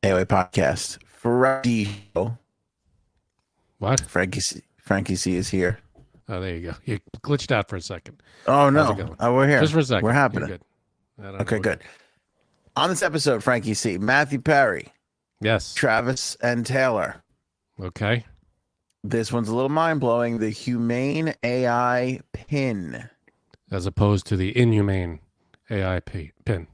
AOA podcast. What? Frankie C is here. Oh, there you go. You glitched out for a second. Oh How's it no, going? we're here. Just for a second. We're You're happening. good. Okay, good. On this episode, Frankie C, Matthew Perry, Yes. Travis, and Taylor. Okay. This one's a little mind blowing. The humane AI pin. As opposed to the inhumane AI pin.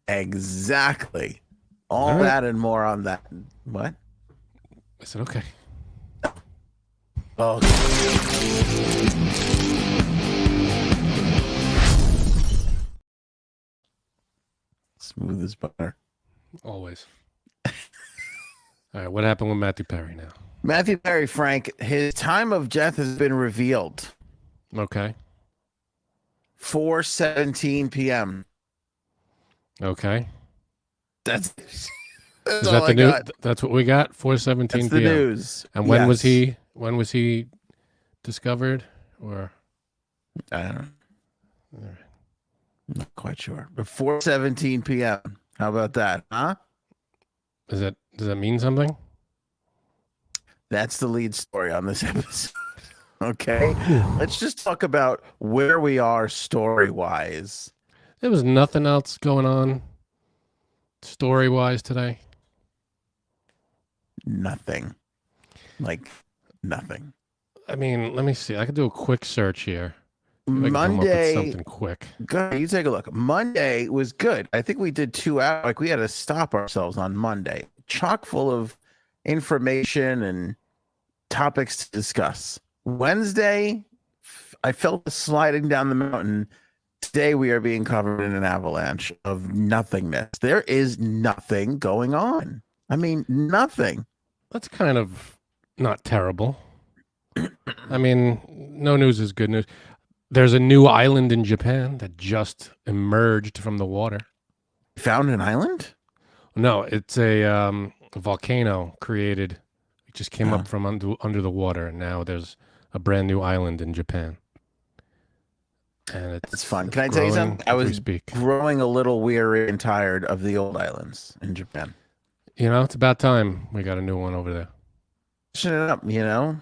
Exactly. All right. that and more on that. What? I said, okay. Oh. Smooth as butter. Always. All right. What happened with Matthew Perry now? Matthew Perry, Frank, his time of death has been revealed. Okay. 4:17 p.m. Okay. That's Is that the news? That's what we got? 4:17 That's p.m. the news. And when was Yes. he discovered? Or I don't know. all right. Not quite sure. But 4:17 p.m. How about that? Huh? Does that mean something? That's the lead story on this episode. Okay. Let's just talk about where we are story-wise. There was nothing else going on story-wise today. Nothing. Like nothing. I mean, let me see. I could do a quick search here. I can come up with Monday, something quick. good. You take a look. Monday was good. I think we did 2 hours. Like we had to stop ourselves on Monday. Chock full of information and topics to discuss. Wednesday, I felt the sliding down the mountain. Today we are being covered in an avalanche of nothingness. There is nothing going on. I mean, nothing. That's kind of not terrible. I mean, no news is good news. There's a new island in Japan that just emerged from the water. Found an island? No, it's a volcano created. It just came up from under the water, and now there's a brand new island in Japan. And it's fun. Can I tell you something? I was growing a little weary and tired of the old islands in Japan. You know, it's about time we got a new one over there. Shut it up, you know?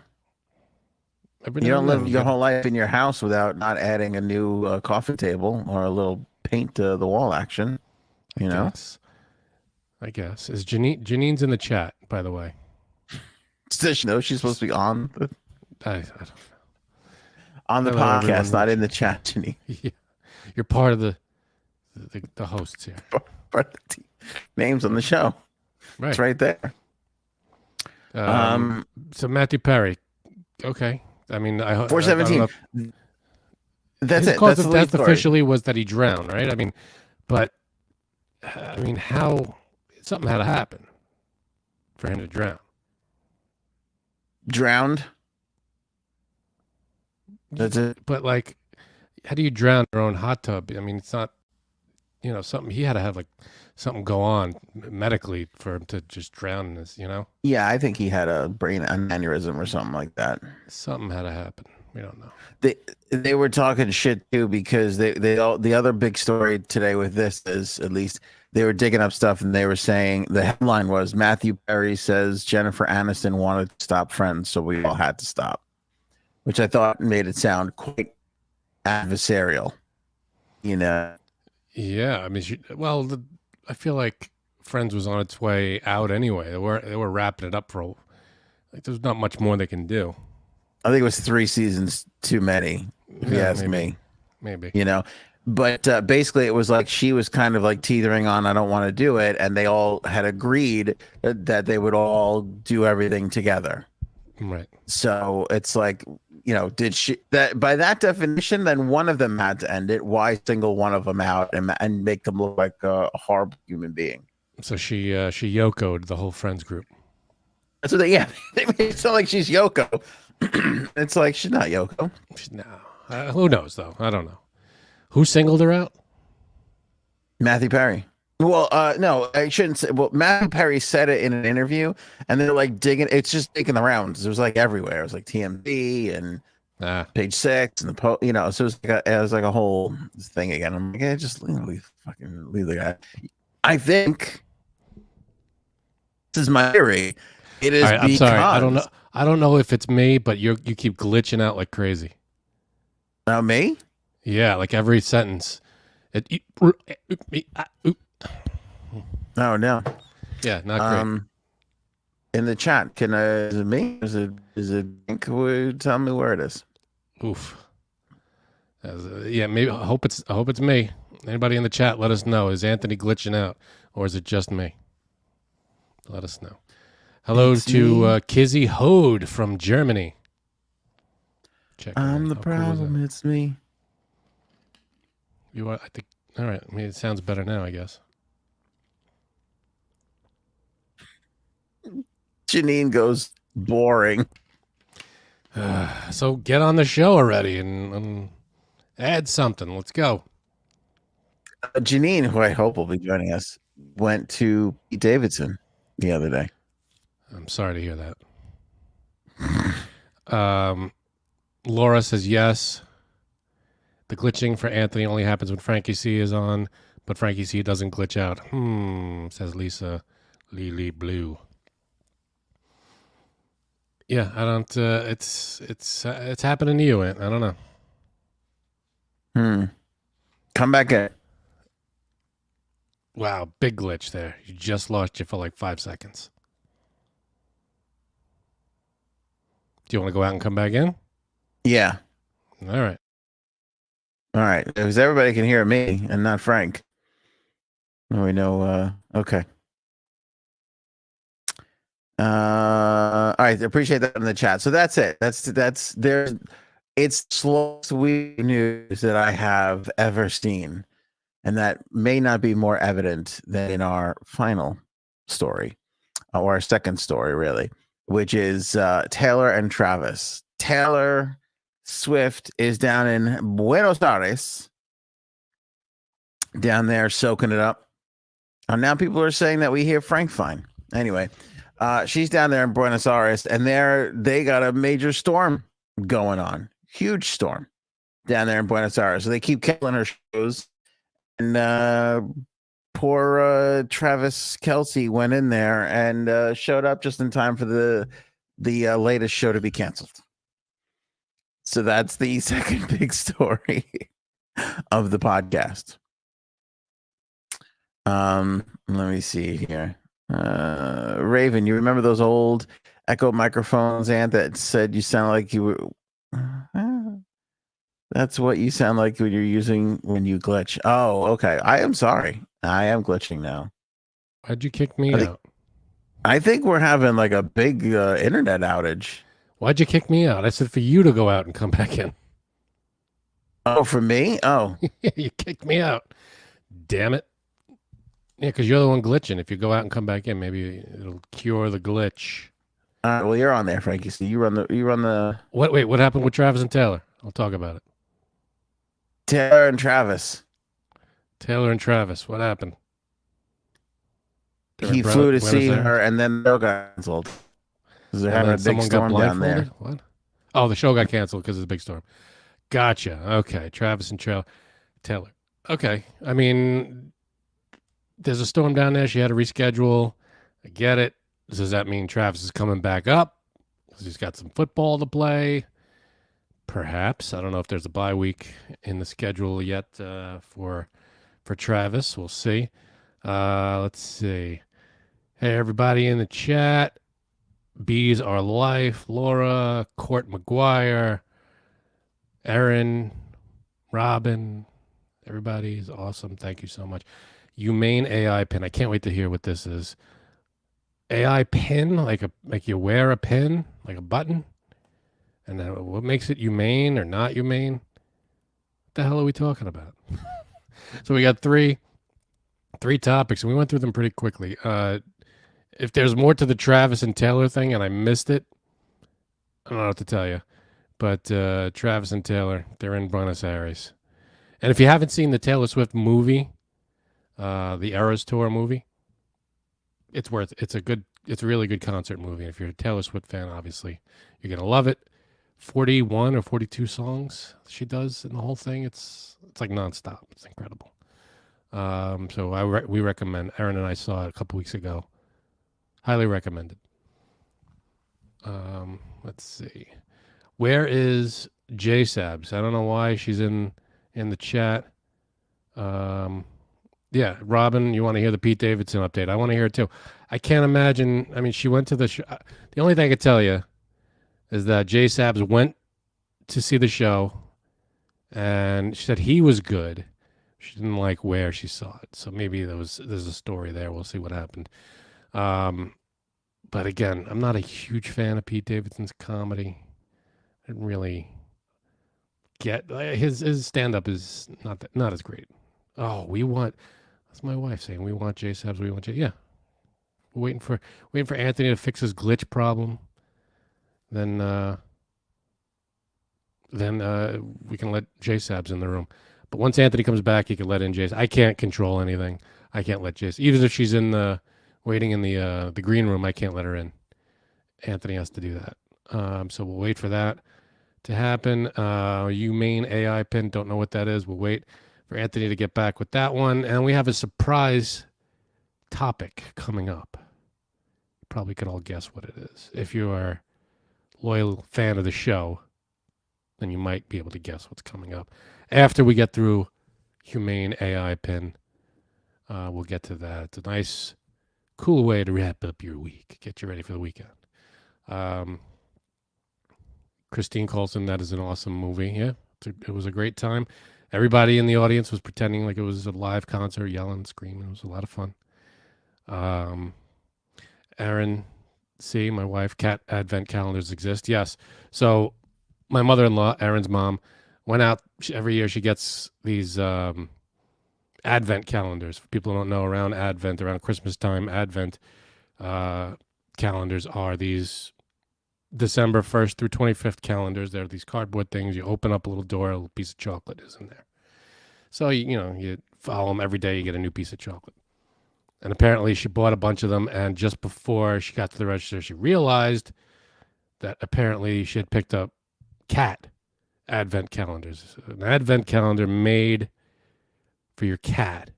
You don't live your whole life in your house without not adding a new coffee table or a little paint to the wall action. You know? I guess. Is Janine's in the chat, by the way? Does she know she's supposed to be on? I don't know. On the podcast, not in the chat, Janine. Yeah. You're part of the hosts here. Part of the team. Names on the show. Right. It's right there. So Matthew Perry. Okay. I mean, 4:17. That's it. That's the death officially was that he drowned, right? I mean, but how something had to happen for him to drown. Drowned. That's it. But like, how do you drown your own hot tub? I mean, it's not, something. He had to have like something go on medically for him to just drown in this, Yeah, I think he had a brain aneurysm or something like that. Something had to happen. We don't know. They were talking shit too because the other big story today with this is, at least they were digging up stuff and they were saying the headline was Matthew Perry says Jennifer Aniston wanted to stop Friends, so we all had to stop, which I thought made it sound quite adversarial, Yeah, I mean, I feel like Friends was on its way out anyway. They were wrapping it up for there's not much more they can do. I think it was 3 seasons too many, if you ask me. Maybe. But basically it was like she was kind of like teetering on, I don't want to do it. And they all had agreed that they would all do everything together. Right. So it's like, did she, that by that definition, then one of them had to end it. Why single one of them out and make them look like a horrible human being? So she Yoko'd the whole Friends group. That's what they made it sound like she's Yoko. It's like she's not Yoko. No. Who knows though? I don't know. Who singled her out? Matthew Perry. Well, no, I shouldn't say. Well, Matthew Perry said it in an interview, and they're like digging. It's just making the rounds. It was like everywhere. It was like TMZ and Page 6 and so it was like a whole thing again. I'm like, just leave the guy. I think This is my theory. It All is right, I'm sorry. I don't know. because I don't know if it's me, but you keep glitching out like crazy. me. Yeah, like every sentence. Oh no. Yeah, not great. In the chat, is it me? Is it? Tell me where it is. Oof. Yeah, maybe. I hope it's me. Anybody in the chat, let us know. Is Anthony glitching out, or is it just me? Let us know. Hello It's to Kizzy Hode from Germany. I'm the How cool is that? problem. It's me. You are. I think. All right. I mean, it sounds better now, I guess. Janine goes boring. So get on the show already and add something. Let's go. Janine, who I hope will be joining us, went to Pete Davidson the other day. I'm sorry to hear that. Laura says yes. The glitching for Anthony only happens when Frankie C is on, but Frankie C doesn't glitch out. Says Lisa Lily Blue. Yeah, I don't. It's happening to you, Ant. I don't know. Come back in. Wow, big glitch there. You just lost you for like 5 seconds. Do you want to go out and come back in? Yeah. All right. All right. Because everybody can hear me and not Frank. We know. Okay. All right. Appreciate that in the chat. So that's it. That's there. It's the slowest week news that I have ever seen. And that may not be more evident than in our final story, or our second story, really, which is Taylor and Travis. Taylor Swift is down in Buenos Aires, down there soaking it up. And now people are saying that we hear Frank fine. Anyway, she's down there in Buenos Aires, and they got a major storm going on, huge storm down there in Buenos Aires. So they keep canceling her shows. And poor Travis Kelce went in there and showed up just in time for the latest show to be canceled. So that's the second big story of the podcast. Let me see here. Raven, you remember those old Echo microphones, Ant, that said you sound like you were. That's what you sound like when you're using when you glitch. Oh, okay. I am sorry. I am glitching now. Why'd you kick me out? I think we're having like a big internet outage. Why'd you kick me out? I said for you to go out and come back in. Oh, for me? Oh. You kicked me out. Damn it. Yeah, because you're the one glitching. If you go out and come back in, maybe it'll cure the glitch. Well, you're on there, Frankie. So you run the. Wait, what happened with Travis and Taylor? I'll talk about it. Taylor and Travis. Taylor and Travis. What happened? He flew to see her, and then the show got canceled. Because they're having a big storm down there. What? Oh, the show got canceled because of the big storm. Gotcha. Okay, Travis and Taylor. Okay. I mean, there's a storm down there. She had to reschedule. I get it. Does that mean Travis is coming back up? Because he's got some football to play. Perhaps. I don't know if there's a bye week in the schedule yet for Travis. We'll see. Let's see. Hey, everybody in the chat. Bees Are Life. Laura. Court McGuire. Erin. Robin. Everybody's awesome. Thank you so much. Humane AI pin. I can't wait to hear what this is. AI pin? Like you wear a pin? Like a button? And then what makes it humane or not humane? What the hell are we talking about? So we got three topics, and we went through them pretty quickly. If there's more to the Travis and Taylor thing, and I missed it, I don't know what to tell you. But Travis and Taylor, they're in Buenos Aires. And if you haven't seen the Taylor Swift movie, the Eras Tour movie, it's a really good concert movie. And if you're a Taylor Swift fan, obviously, you're going to love it. 41 or 42 songs she does in the whole thing. It's like nonstop. It's incredible. So we recommend. Aaron and I saw it a couple weeks ago. Highly recommended. Let's see. Where is J Sabs? I don't know why she's in the chat. Yeah, Robin, you want to hear the Pete Davidson update? I want to hear it too. I can't imagine. I mean, she went to the show. The only thing I could tell you is that J Sabs went to see the show, and she said he was good. She didn't like where she saw it, so maybe there's a story there. We'll see what happened. But again, I'm not a huge fan of Pete Davidson's comedy. I didn't really get his stand up is not as great. Oh, that's my wife saying we want J Sabs, we want J. Yeah, we're waiting for Anthony to fix his glitch problem. Then we can let J Sabs in the room. But once Anthony comes back, he can let in J. I can't control anything. I can't let J. Even if she's in the waiting in the green room, I can't let her in. Anthony has to do that. So we'll wait for that to happen. Humane AI pin, don't know what that is. We'll wait for Anthony to get back with that one. And we have a surprise topic coming up. You probably could all guess what it is. If you are a loyal fan of the show, then you might be able to guess what's coming up. After we get through Humane AI pin, we'll get to that. It's a nice, cool way to wrap up your week. Get you ready for the weekend. Christine Coulson, that is an awesome movie. Yeah, it was a great time. Everybody in the audience was pretending like it was a live concert, yelling, screaming. It was a lot of fun. Erin C., my wife, cat advent calendars exist. Yes. So my mother-in-law, Erin's mom, went out every year. She gets these advent calendars. For people who don't know, around Advent, around Christmas time, Advent calendars are these December 1st through 25th calendars. They're these cardboard things. You open up a little door, a little piece of chocolate is in there. So, you follow them every day, you get a new piece of chocolate. And apparently she bought a bunch of them, and just before she got to the register, she realized that apparently she had picked up cat advent calendars. An advent calendar made for your cat,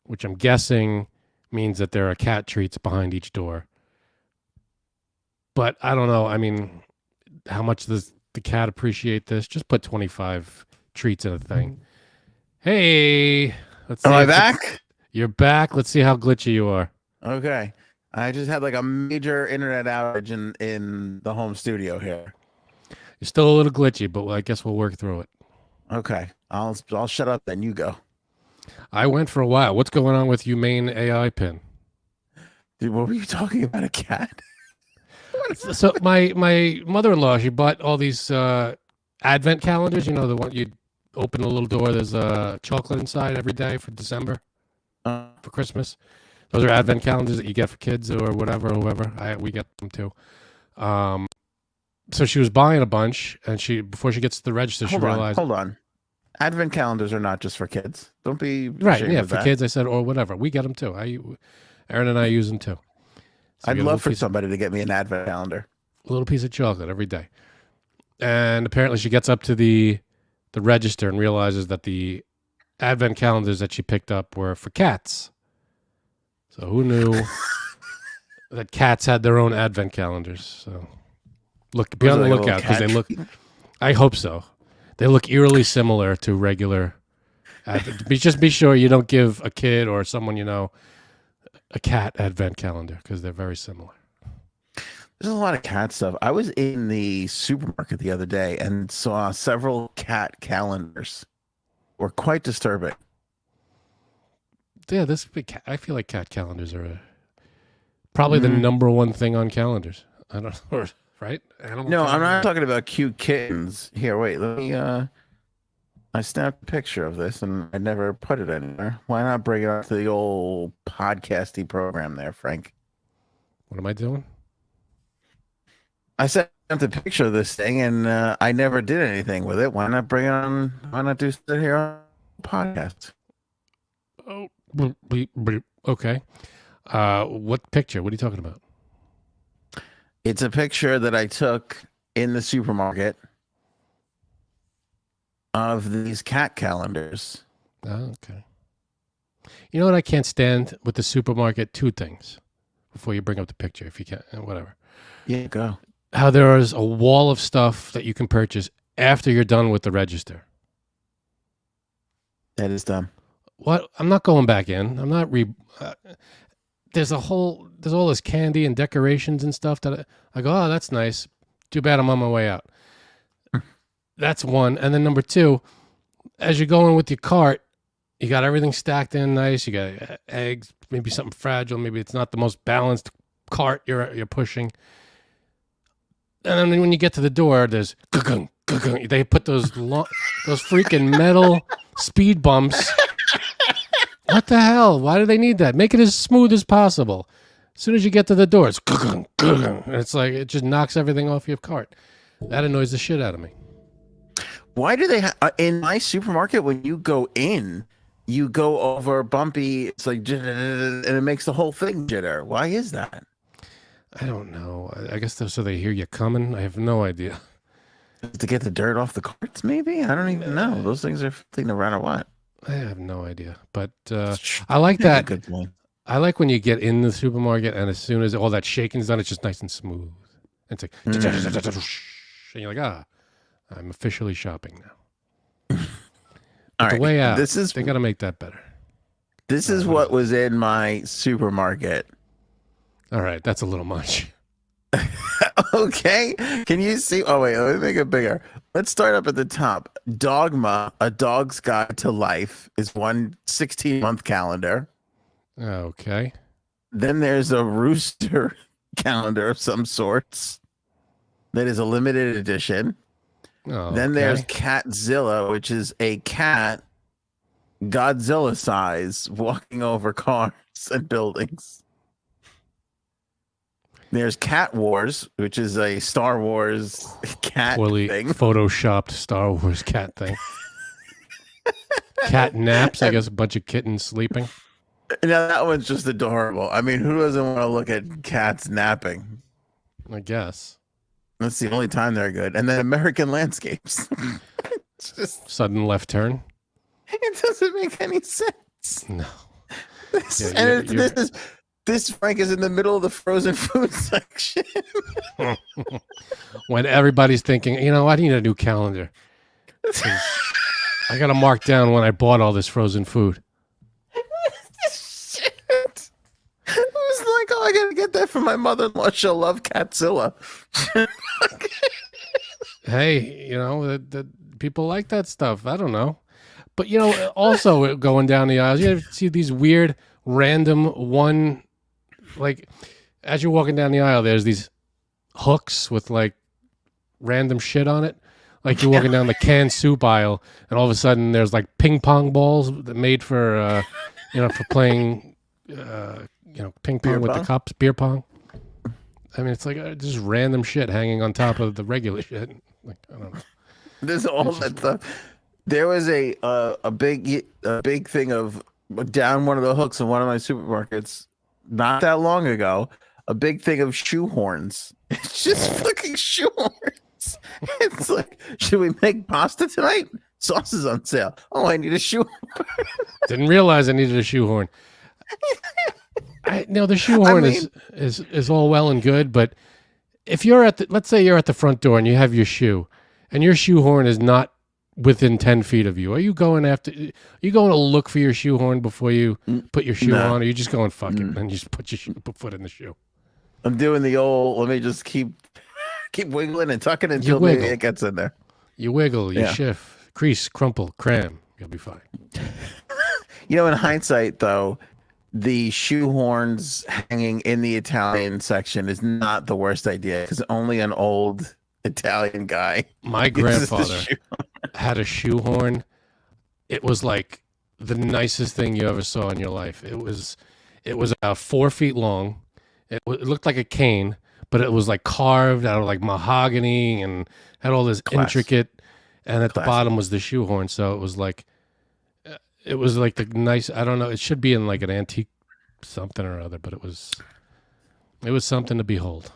which I'm guessing means that there are cat treats behind each door. But I don't know. I mean, how much does the cat appreciate this? Just put 25 treats in a thing. Hey, let's see. Am I back? You're back. Let's see how glitchy you are. Okay. I just had like a major internet outage in the home studio here. You're still a little glitchy, but I guess we'll work through it. Okay. I'll shut up then. You go. I went for a while. What's going on with Humane AI pin? Dude, what were you talking about? A cat? So my mother-in-law, she bought all these advent calendars. You know, the one you open a little door. There's chocolate inside every day for December, for Christmas. Those are advent calendars that you get for kids or whatever, whoever. We get them too. So she was buying a bunch, and before she gets to the register, she realized. Hold on. Advent calendars are not just for kids. Don't be right. Yeah, for kids. I said, or whatever. We get them too. Aaron and I use them too. So I'd love for somebody to get me an advent calendar. A little piece of chocolate every day. And apparently she gets up to the register and realizes that the advent calendars that she picked up were for cats. So who knew that cats had their own advent calendars? So be on the lookout because they look. I hope so. They look eerily similar to regular advent. Just be sure you don't give a kid or someone you know a cat advent calendar because they're very similar. There's a lot of cat stuff. I was in the supermarket the other day and saw several cat calendars. Were quite disturbing. Yeah, I feel like cat calendars are probably the number one thing on calendars. I don't know, right? No, I'm not talking about cute kittens. Here, wait, let me. I snapped a picture of this and I never put it anywhere. Why not bring it up to the old podcasty program there, Frank? What am I doing? I sent a picture of this thing and I never did anything with it. Why not bring it on? Why not do it here on the podcast? Oh, okay. What picture? What are you talking about? It's a picture that I took in the supermarket of these cat calendars. Oh, okay. You know what I can't stand with the supermarket? Two things. before you bring up the picture, if you can, whatever. Yeah, go. How there is a wall of stuff that you can purchase after you're done with the register. That is dumb. What? I'm not going back in. I'm not there's all this candy and decorations and stuff that I go, oh, that's nice. Too bad I'm on my way out. That's one. And then number two, as you're going with your cart, you got everything stacked in nice. You got eggs, maybe something fragile. Maybe it's not the most balanced cart you're pushing. And then when you get to the door, there's they put those freaking metal speed bumps. What the hell? Why do they need that? Make it as smooth as possible. As soon as you get to the door, it's and it's like it just knocks everything off your cart. That annoys the shit out of me. Why do they in my supermarket, when you go in, you go over bumpy, it's like, and it makes the whole thing jitter. Why is that? I don't know. I guess so they hear you coming. I have no idea. To get the dirt off the carts, maybe? I don't even know. Those things are filthy no matter what. I have no idea. But I like that. Good point. I like when you get in the supermarket and as soon as all that shaking's done, it's just nice and smooth. It's like, and you're like, I'm officially shopping now. All right. The way out, they got to make that better. This is what was in my supermarket. All right, that's a little much. Okay. Can you see? Oh, wait, let me make it bigger. Let's start up at the top. Dogma, A Dog's Guide to Life, is one 16-month calendar. Okay. Then there's a rooster calendar of some sorts that is a limited edition. Oh, then there's Catzilla, which is a cat Godzilla size walking over cars and buildings. There's Cat Wars, which is a Star Wars cat thing. Photoshopped Star Wars cat thing. Cat naps, I guess a bunch of kittens sleeping. Now that one's just adorable. I mean, who doesn't want to look at cats napping? I guess. That's the only time they're good. And then American Landscapes. It's just sudden left turn. It doesn't make any sense. No. This Frank is in the middle of the frozen food section. When everybody's thinking, I need a new calendar. I got to mark down when I bought all this frozen food. Shit. I was like, oh, I got to get that for my mother-in-law. She'll love Catzilla. Hey, the people like that stuff. I don't know. But, also going down the aisles, you ever see these weird, random one, like, as you're walking down the aisle, there's these hooks with, like, random shit on it. Like, you're walking down the canned soup aisle, and all of a sudden there's, like, ping pong balls made for, for playing, ping pong with the cups, beer pong. I mean, it's like just random shit hanging on top of the regular shit. Like, I don't know. There's all that stuff. There was a big thing of down one of the hooks in one of my supermarkets not that long ago. A big thing of shoe horns. It's just fucking shoe horns. It's like, should we make pasta tonight? Sauce is on sale. Oh, I need a shoe horn. Didn't realize I needed a shoehorn. The shoehorn is all well and good, but if you're let's say you're at the front door and you have your shoe, and your shoehorn is not within 10 feet of you, are you going to look for your shoehorn before you put your shoe on, or are you just going fuck it and you just put your foot in the shoe? I'm doing the old, let me just keep wiggling and tucking until maybe it gets in there. You wiggle, you shift, crease, crumple, cram, you'll be fine. In hindsight though, the shoehorns hanging in the Italian section is not the worst idea, because only an old Italian guy. My grandfather had a shoehorn. It was like the nicest thing you ever saw in your life. It was about 4 feet long. It looked like a cane, but it was like carved out of like mahogany and had all this intricate. And at the bottom was the shoehorn, so it was like the nice. I don't know. It should be in like an antique something or other, but it was something to behold.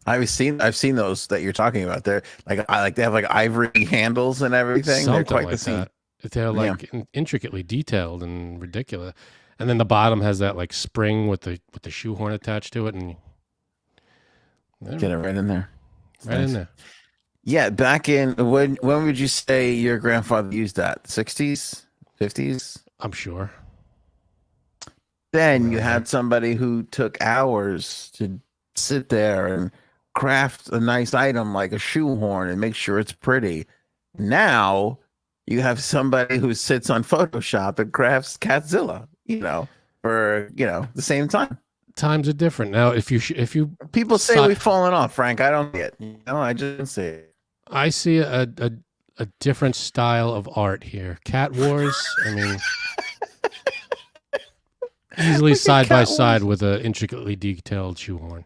I've seen those that you're talking about. They're they have like ivory handles and everything. Something they're quite like the scene. that. They're like intricately detailed and ridiculous. And then the bottom has that like spring with the shoehorn attached to it, and Get it right in there. It's right in nice. there. Yeah, back in when would you say your grandfather used that? 60s, 50s? I'm sure. Then you had somebody who took hours to sit there and craft a nice item like a shoehorn and make sure it's pretty. Now you have somebody who sits on Photoshop and crafts Catzilla, for the same time. Times are different now. If you People say we've fallen off, Frank. I don't get it. I just say it. I see a different style of art here. Cat Wars. I mean, easily side by side with an intricately detailed shoehorn.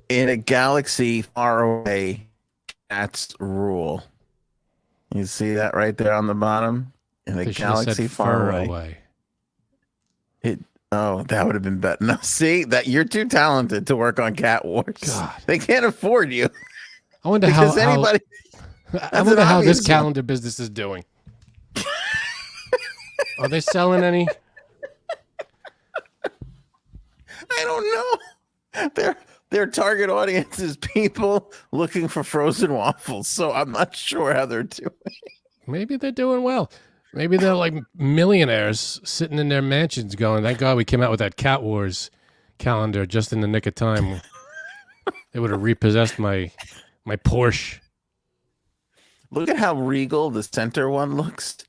In a galaxy far away, cats rule. You see that right there on the bottom? In a galaxy far away. That would have been better. No, see that you're too talented to work on Cat Wars. God. They can't afford you. I wonder how this calendar business is doing. Are they selling any? I don't know. Their target audience is people looking for frozen waffles, so I'm not sure how they're doing. Maybe they're doing well. Maybe they're like millionaires sitting in their mansions going, thank God we came out with that Cat Wars calendar just in the nick of time. It would have repossessed my Porsche. Look at how regal the center one looks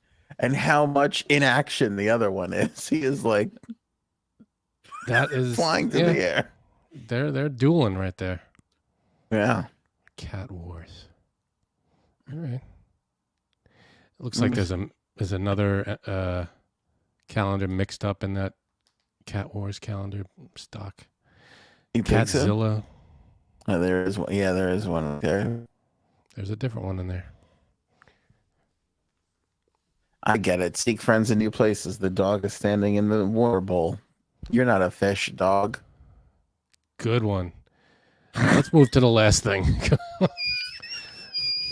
and how much inaction the other one is. He is like that is flying through the air. They're dueling right there. Yeah. Cat Wars. All right. It looks like there's another calendar mixed up in that Cat Wars calendar stock. Catzilla. So? There is one. Yeah, there is one there. There's a different one in there. I get it. Seek friends in new places. The dog is standing in the water bowl. You're not a fish, dog. Good one. Let's move to the last thing.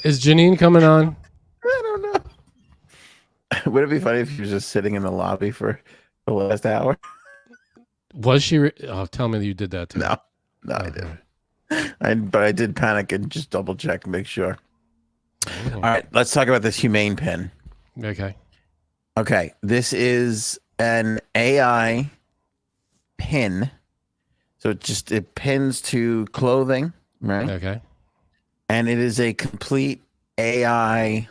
Is Janine coming on? I don't know. Would it be funny if she was just sitting in the lobby for the last hour? Was she? Tell me that you did that too. No, I didn't. But I did panic and just double check and make sure. All right, let's talk about this humane pin. Okay, this is an AI pin. So it pins to clothing, right? Okay. And it is a complete AI.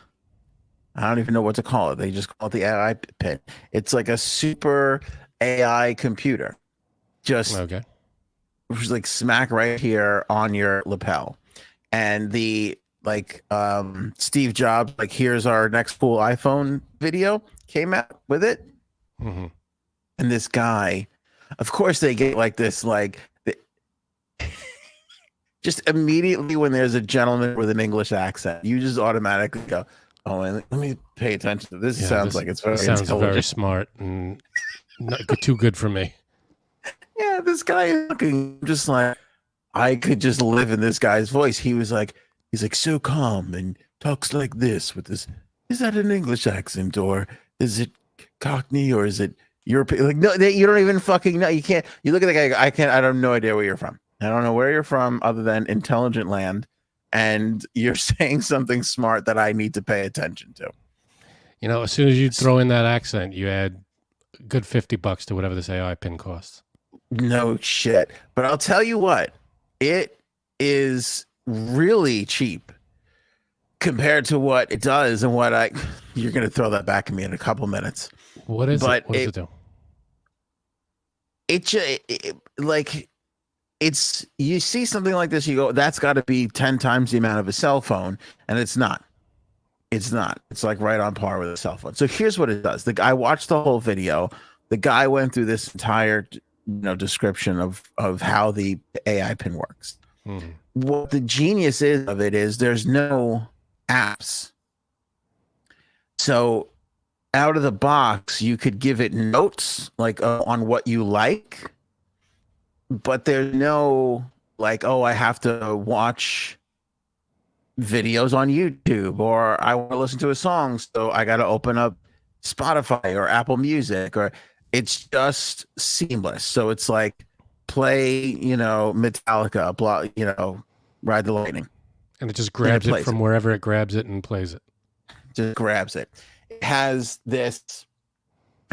I don't even know what to call it. They just call it the AI pin. It's like a super AI computer. Just like smack right here on your lapel. And the Steve Jobs, like, here's our next cool iPhone video came out with it. Mm-hmm. And this guy, of course, they get like this, just immediately when there's a gentleman with an English accent, you just automatically go, oh, let me pay attention to this. Sounds like it's very very smart and not too good for me. Yeah, this guy is looking just like I could just live in this guy's voice. He's like so calm and talks like this with this. Is that an English accent or is it Cockney or is it European? Like, no, you don't even fucking know. You can't. You look at the guy. I have no idea where you're from. I don't know where you're from other than intelligent land, and you're saying something smart that I need to pay attention to. As soon as you throw in that accent, you add a good $50 to whatever this AI pin costs. No shit. But I'll tell you what, it is really cheap compared to what it does and what you're going to throw that back at me in a couple minutes. What is it? What does it do? You see something like this, you go, that's got to be 10 times the amount of a cell phone. And it's not. It's like right on par with a cell phone. So here's what it does. I watched the whole video. The guy went through this entire description of how the AI pin works. What the genius of it is there's no apps. So out of the box, you could give it notes on what you like, but there's no I have to watch videos on YouTube or I want to listen to a song, so I got to open up Spotify or Apple Music it's just seamless. So it's like play, Metallica, blah, Ride the Lightning. And it just And it grabs it plays from wherever it grabs it and plays it. Just grabs it. It has this.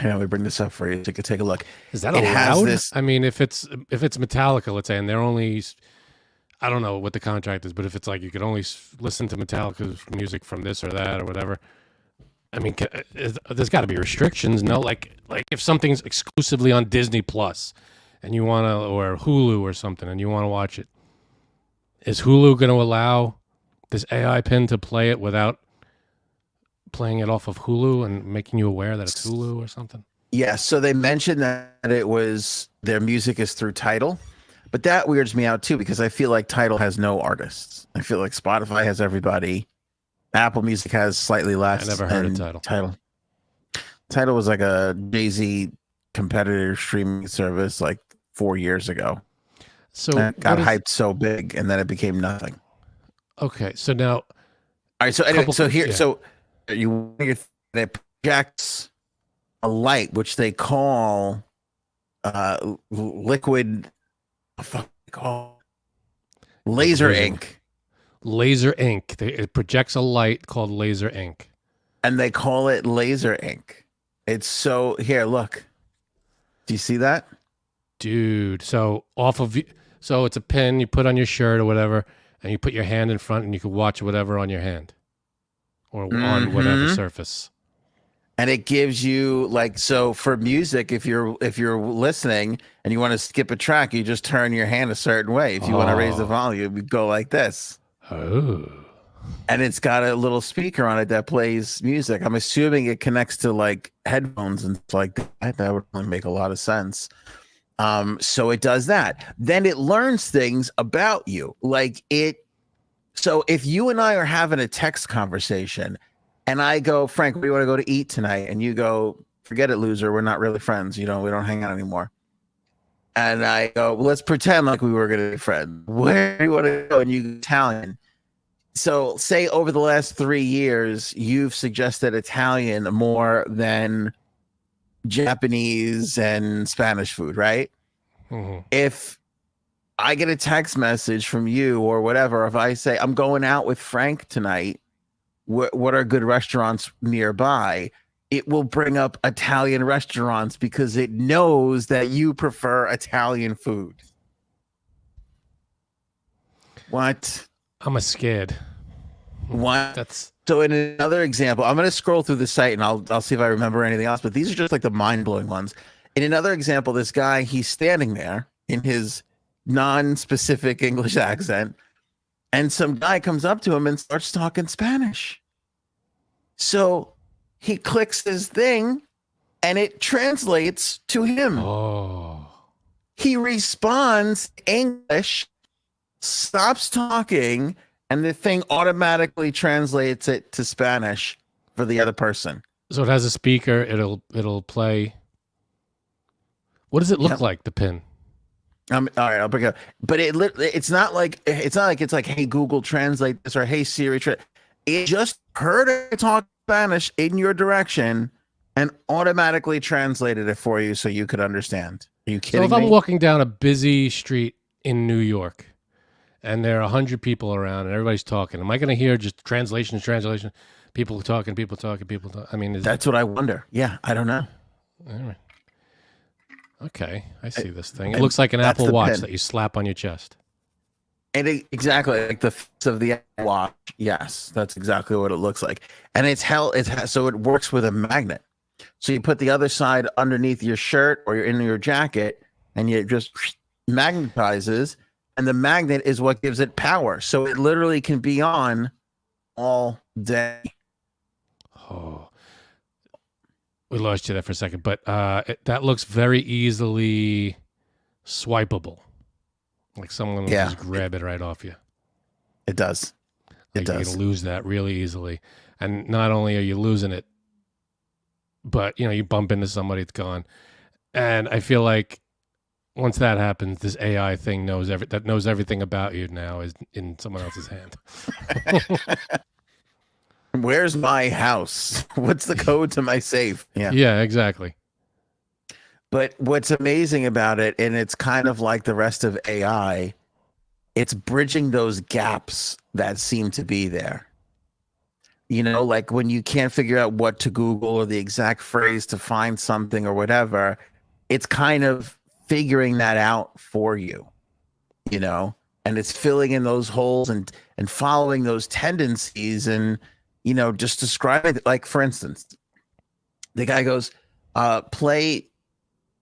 Let me bring this up for you so you can take a look. Is that It has allowed? this. I mean, if it's Metallica, let's say, and they're only, I don't know what the contract is, but if it's like you could only listen to Metallica's music from this or that or whatever, I mean, there's got to be restrictions, no? Like if something's exclusively on Disney Plus, and you want to, or Hulu or something, and you want to watch it, is Hulu going to allow this AI pin to play it without playing it off of Hulu and making you aware that it's Hulu or something? Yeah, so they mentioned that it was their music is through Tidal, but that weirds me out too because I feel like Tidal has no artists. I feel like Spotify has everybody. Apple Music has slightly less. I never heard of Tidal. Tidal was like a Jay-Z competitor streaming service like 4 years ago. So and it got hyped so big, and then it became nothing. Okay, so now, all right. So anyway, it projects a light, which they call liquid. Laser ink. Laser ink. It projects a light called laser ink, and they call it laser ink. It's so here. Look, do you see that, dude? So so it's a pin you put on your shirt or whatever, and you put your hand in front, and you can watch whatever on your hand or on whatever surface. And it gives you so for music, if you're listening and you want to skip a track, you just turn your hand a certain way. If you want to raise the volume, you go like this. Oh. And it's got a little speaker on it that plays music. I'm assuming it connects to headphones and stuff like that. That would really make a lot of sense. So it does that. Then it learns things about you. So if you and I are having a text conversation and I go, Frank, where do you want to go to eat tonight? And you go, forget it, loser. We're not really friends. We don't hang out anymore. And I go, well, let's pretend like we were going to be friends. Where do you want to go? And you go, Italian. So say over the last 3 years, you've suggested Italian more than Japanese and Spanish food, right? Mm-hmm. If I get a text message from you or whatever, if I say, I'm going out with Frank tonight, what are good restaurants nearby? It will bring up Italian restaurants because it knows that you prefer Italian food. What? I'm scared. What? That's so. In another example, I'm going to scroll through the site and I'll see if I remember anything else. But these are just like the mind blowing ones. In another example, this guy, he's standing there in his non-specific English accent, and some guy comes up to him and starts talking Spanish. So he clicks his thing and it translates to him. Oh. He responds English, stops talking, and the thing automatically translates it to Spanish for the other person. So it has a speaker. It'll play. What does it look like, the pin? All right, I'll bring it up. But it's not like it's like, hey, Google translate this or hey, Siri. It just heard it talk Spanish in your direction and automatically translated it for you so you could understand. Are you kidding me? So if I'm walking down a busy street in New York and there are 100 people around and everybody's talking, am I going to hear just translation, people talking? I mean, that's what I wonder. Yeah, I don't know. All right. Okay, I see this thing. It looks like an Apple Watch that you slap on your chest. And exactly like the face of the Apple Watch. Yes, that's exactly what it looks like. And so it works with a magnet. So you put the other side underneath your shirt or you're in your jacket, and it just magnetizes, and the magnet is what gives it power. So it literally can be on all day. Oh. We lost you there for a second, but that looks very easily swipeable. Like someone will just grab it right off you. It does. It does. You can lose that really easily. And not only are you losing it, but you bump into somebody, it's gone. And I feel like once that happens, this AI thing knows everything about you now is in someone else's hand. Where's my house? What's the code to my safe? Yeah, exactly. But what's amazing about it, and it's kind of like the rest of AI, it's bridging those gaps that seem to be there. You know, like when you can't figure out what to Google or the exact phrase to find something or whatever, it's kind of figuring that out for you, you know, and it's filling in those holes and following those tendencies and, you know, just describing it. Like, for instance, the guy goes, play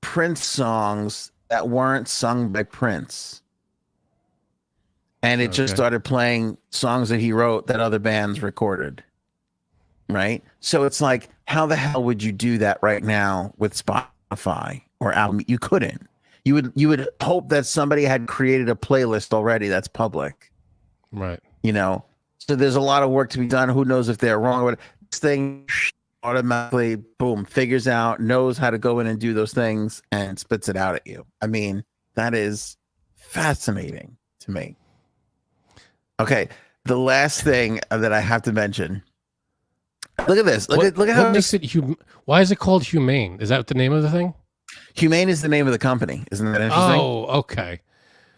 Prince songs that weren't sung by Prince. And it just started playing songs that he wrote that other bands recorded. Right. So it's like, how the hell would you do that right now with Spotify or Apple? You couldn't. You would hope that somebody had created a playlist already that's public. Right. You know, so there's a lot of work to be done. Who knows if they're wrong? But this thing automatically, boom, figures out, knows how to go in and do those things and spits it out at you. I mean, that is fascinating to me. Okay. The last thing that I have to mention. Look at this. Look at how what makes it why is it called Humane? Is that the name of the thing? Humane is the name of the company. Isn't that interesting? Oh, okay.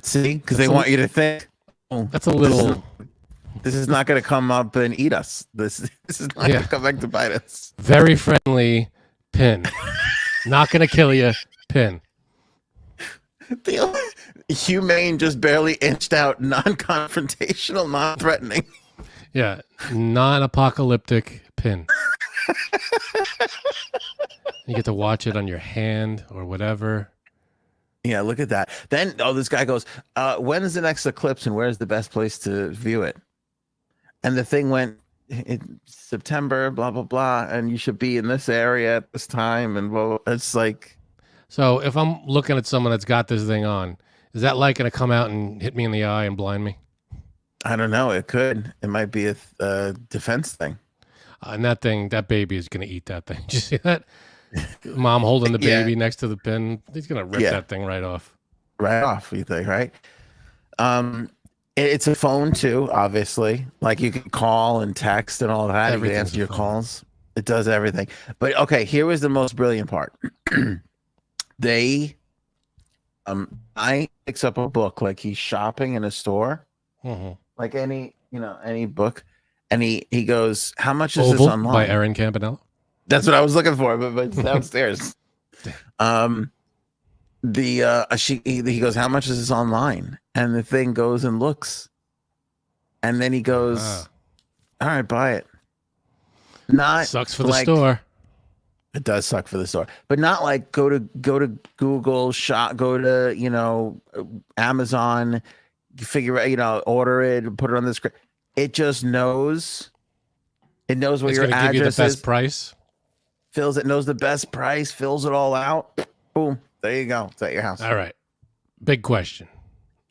See, because they want you to think. Oh, that's a little. This is not going to come up and eat us. This is not going to come back to bite us. Very friendly pin. Not going to kill you. Pin. Humane just barely inched out, non-confrontational, non-threatening. Yeah, non-apocalyptic pin. You get to watch it on your hand or whatever. Yeah, look at that. Then, this guy goes, when is the next eclipse and where's the best place to view it? And the thing went, September, blah, blah, blah, and you should be in this area at this time. And blah, blah. It's like. So if I'm looking at someone that's got this thing on, is that like going to come out and hit me in the eye and blind me? I don't know. It could. It might be a defense thing. And that baby is going to eat that thing. Did you see that? Mom holding the baby next to the pin. He's going to rip that thing right off. Right off, you think, right? It's a phone too, obviously. Like you can call and text and all that. You can answer your calls. It does everything. But okay, here was the most brilliant part. I picks up a book like he's shopping in a store. Mm-hmm. Like any book, and he goes, "How much is this online?" By Erin Campanella. That's what I was looking for, but it's downstairs. He goes, "How much is this online?" And the thing goes and looks, and then he goes, "All right, buy it." Not sucks for the store. It does suck for the store, but not like go to Google shop, go to Amazon. Figure out, order it, put it on the screen. It just knows. It knows what your address give you the best is. Price. Fills it, knows the best price, fills it all out. Boom, there you go. It's at your house. All right. Big question.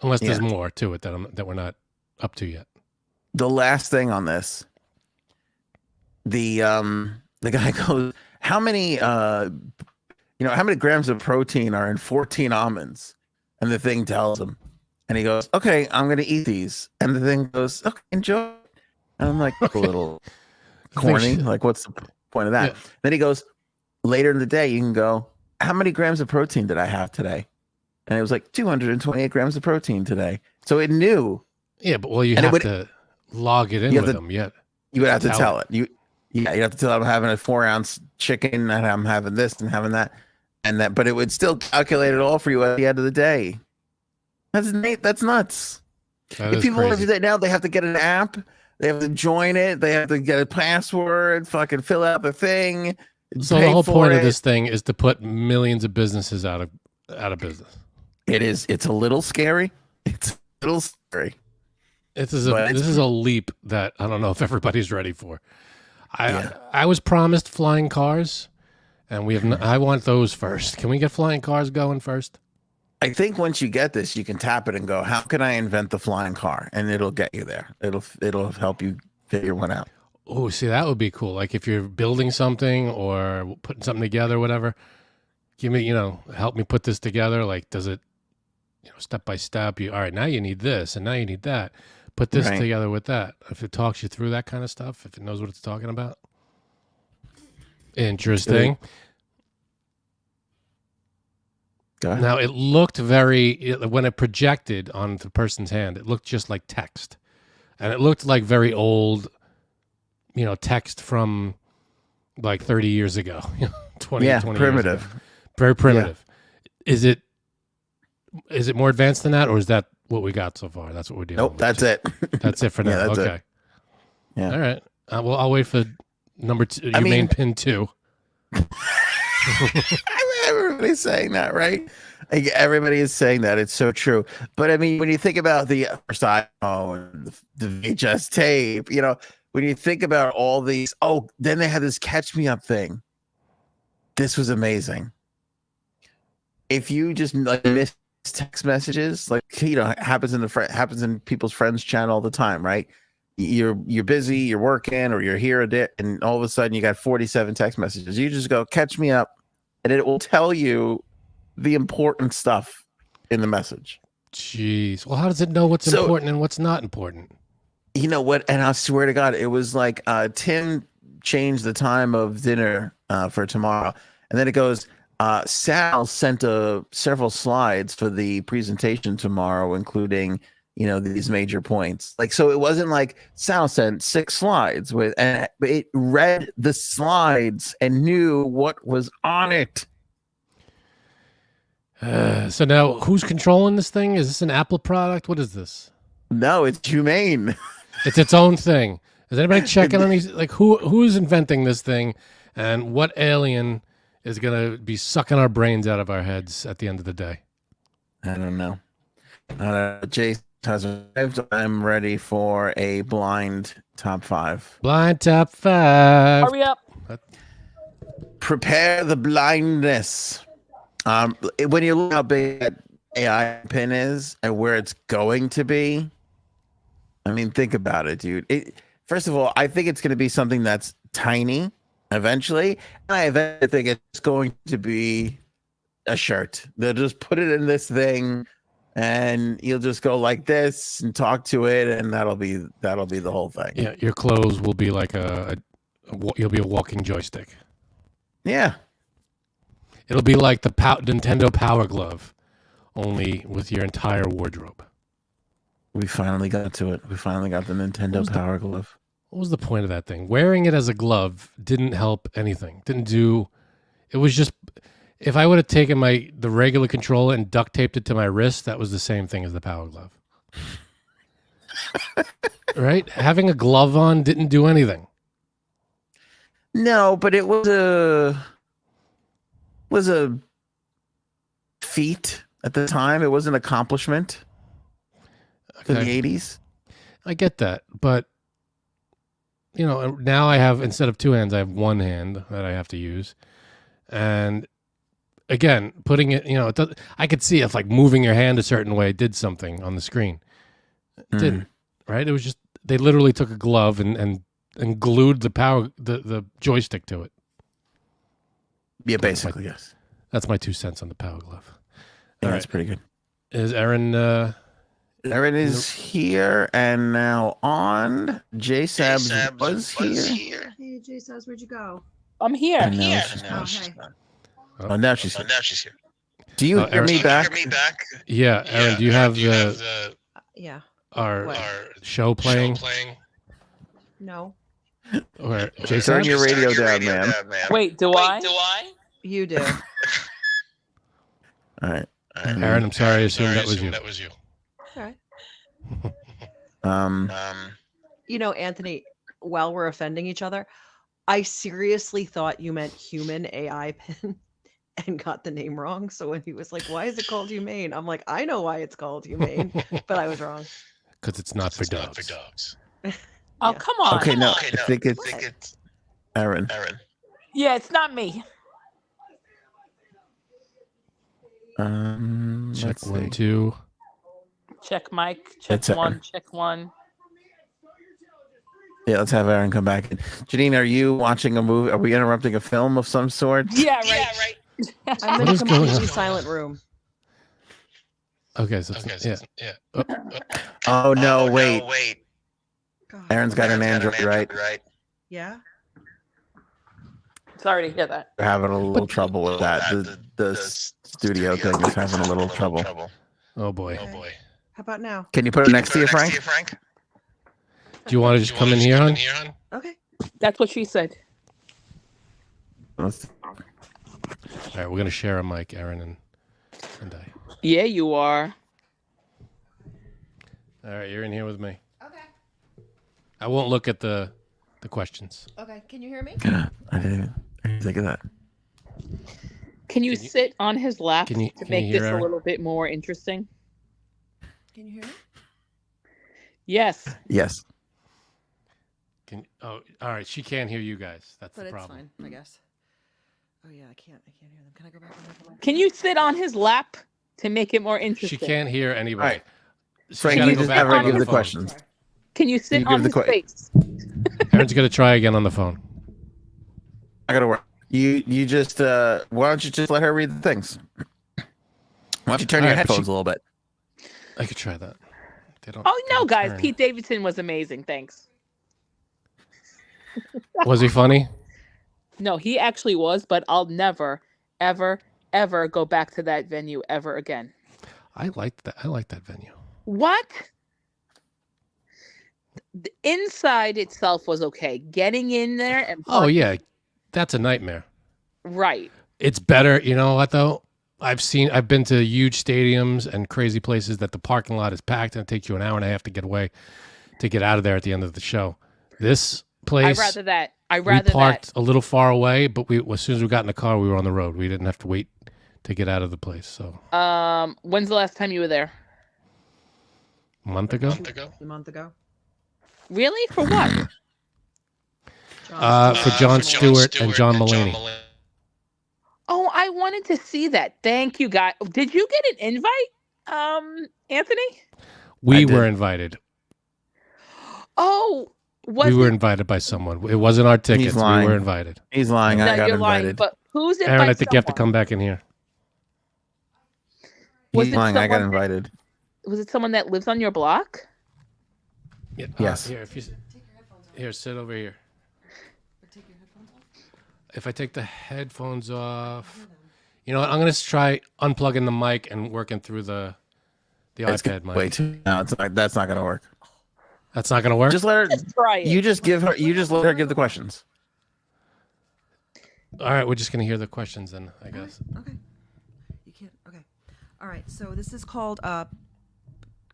Unless there's more to it that we're not up to yet. The last thing on this, the guy goes, how many grams of protein are in 14 almonds? And the thing tells him. And he goes, okay, I'm going to eat these. And the thing goes, okay, enjoy. And I'm like, a little corny. Like, what's the point of that? Yeah. Then he goes, later in the day, you can go, how many grams of protein did I have today? And it was like 228 grams of protein today. So it knew. Yeah, but you have to log it in with them yet. You would have to tell it. You'd have to tell it I'm having a 4-ounce chicken and I'm having this and having that. And that, but it would still calculate it all for you at the end of the day. That's nuts. If people want to do that now, they have to get an app. They have to join it. They have to get a password, fucking fill out the thing. So the whole point of this thing is to put millions of businesses out of business. It is. It's a little scary. It's a little scary. This is a leap that I don't know if everybody's ready for. I was promised flying cars, and I want those first. Can we get flying cars going first? I think once you get this, you can tap it and go, how can I invent the flying car? And it'll get you there. It'll help you figure one out. Oh, see, that would be cool. Like if you're building something or putting something together, whatever, give me, help me put this together. Like, does it, step by step, all right, now you need this and now you need that. Put this together with that. If it talks you through that kind of stuff, if it knows what it's talking about. Interesting. Go ahead. Now it looked when it projected on the person's hand, it looked just like text, and it looked like very old, text from like 30 years ago, 20 years ago. Primitive. Very primitive. Is it more advanced than that, or is that what we got so far? That's what we're dealing with. Nope, that's it. That's it for now. That's okay. it. Yeah. All right. Well, I'll wait for number 2. Main pin 2. Everybody's saying that, right? Like, everybody is saying that. It's so true. But I mean, when you think about the first iPhone, the VHS tape, when you think about all these, then they had this catch me up thing. This was amazing. If you just miss text messages, happens in people's friends channel all the time, right? You're busy, you're working, or you're here and all of a sudden you got 47 text messages. You just go catch me up, and it will tell you the important stuff in the message. Jeez. Well, how does it know what's important and what's not important? You know what? And I swear to God, it was like Tim changed the time of dinner for tomorrow. And then it goes, Sal sent several slides for the presentation tomorrow, including, these major points. So it wasn't like Sal sent 6 slides but it read the slides and knew what was on it. So now who's controlling this thing? Is this an Apple product? What is this? No, it's Humane. It's its own thing. Is anybody checking on these? Like, who's inventing this thing, and what alien is going to be sucking our brains out of our heads at the end of the day? I don't know. Jason has arrived. I'm ready for a blind top 5. Blind top 5. Hurry up. Prepare the blindness. When you look how big that AI pin is and where it's going to be, I mean, think about it, dude. First of all, I think it's going to be something that's tiny eventually, and I eventually think it's going to be a shirt. They'll just put it in this thing, and you'll just go like this and talk to it, and that'll be the whole thing. Yeah, your clothes will be like you'll be a walking joystick. Yeah. It'll be like the Nintendo Power Glove, only with your entire wardrobe. We finally got to it. We finally got the Nintendo Power Glove. What was the point of that thing? Wearing it as a glove didn't help anything. It was just, if I would have taken the regular controller and duct taped it to my wrist, that was the same thing as the Power Glove. Right? Having a glove on didn't do anything. No, but it was a feat at the time. It was an accomplishment for the 80s. I get that, but now I have, instead of 2 hands, I have 1 hand that I have to use. And again, putting it, I could see if moving your hand a certain way did something on the screen. It didn't, right? It was just, they literally took a glove and glued the joystick to it. Yeah, basically, yes. That's my 2 cents on the Power Glove. Yeah, that's pretty good. Is Aaron... Aaron is here and now on. J-Sabs was here. Hey, J-Sabs, where'd you go? I'm here. And now now she's here. Do you hear me back? Yeah, Aaron, do you have the Yeah. our show playing? No. Or Turn your radio down, man. Wait, do I? You do. All right. Aaron, I'm sorry, I assumed that was you. All right. Um, Anthony, while we're offending each other, I seriously thought you meant human AI pin and got the name wrong. So when he was like, why is it called Humane? I'm like, I know why it's called Humane, but I was wrong. Because it's not for dogs. Oh, come on. Okay, no, I think it's Aaron. Yeah, it's not me. Check Let's 1, see. 2. Check mic. Check It's 1. Aaron. Check 1. Yeah, let's have Aaron come back. Janine, are you watching a movie? Are we interrupting a film of some sort? Yeah, right. I'm in What a is going completely on? silent room. Okay, so yeah. Oh, no, wait. God. Aaron's got an Android, right? Yeah. Sorry to hear that. We're having a little trouble with that. the studio thing is having a little trouble. Oh boy. Okay. How about now? Can you put it next to you, Frank? Do you want to just come in here, hon? Okay. That's what she said. Let's- All right, we're gonna share a mic, Aaron and I. Yeah, you are. All right, you're in here with me. Okay. I won't look at the questions. Okay. Can you hear me? I didn't think of that. Can you sit on his lap can you to hear make this a Aaron? little bit more interesting? Can you hear me? Yes. Yes. Oh, all right. She can't hear you guys. That's But the it's problem. fine, I guess. Oh yeah, I can't hear them. Can I go back on the Can you sit on his lap to make it more interesting? She can't hear anybody. All right. She's Frank, gotta you go just back have her on give the phone. questions. Can you sit you on give the his face? Aaron's gonna try again on the phone. I gotta work. You just why don't you just let her read the things? Why don't you turn All your right, but headphones a little bit? I could try that. They don't. Oh they no, don't guys! turn. Pete Davidson was amazing. Thanks. Was he funny? No, he actually was, but I'll never, ever, ever go back to that venue ever again. I liked that. I liked that venue. What? The inside itself was okay. Getting in there and Oh parking- yeah, that's a nightmare. right. It's better. You know what though? I've been to huge stadiums and crazy places that the parking lot is packed and it takes you an hour and a half to get out of there at the end of the show. This place, I rather that. I we rather parked that. a little far away, but as soon as we got in the car, we were on the road. We didn't have to wait to get out of the place. So When's the last time you were there? a month ago. A month ago. Really? For what? For Jon Stewart and John Mulaney. Oh, I wanted to see that. Thank you, guys. Did you get an invite, Anthony? We did. were invited. Oh, was We were it? invited by someone. It wasn't our tickets. We lying. were invited. He's lying. No, I got you're lying. invited. But who's it? Aaron, by I think you have to someone? come back in here. Was He's it lying. I got someone that- invited. Was it someone that lives on your block? Yeah, Yes. Here, sit over here. If I take the headphones off, you know what? I'm gonna try unplugging the mic and working through the It's iPad mic. Wait, no, that's not gonna work. That's not gonna work. Just let her. Just try it. You just let her give the questions. All right, we're just gonna hear the questions then, I guess. Okay. You can't. Okay. All right. So this is called.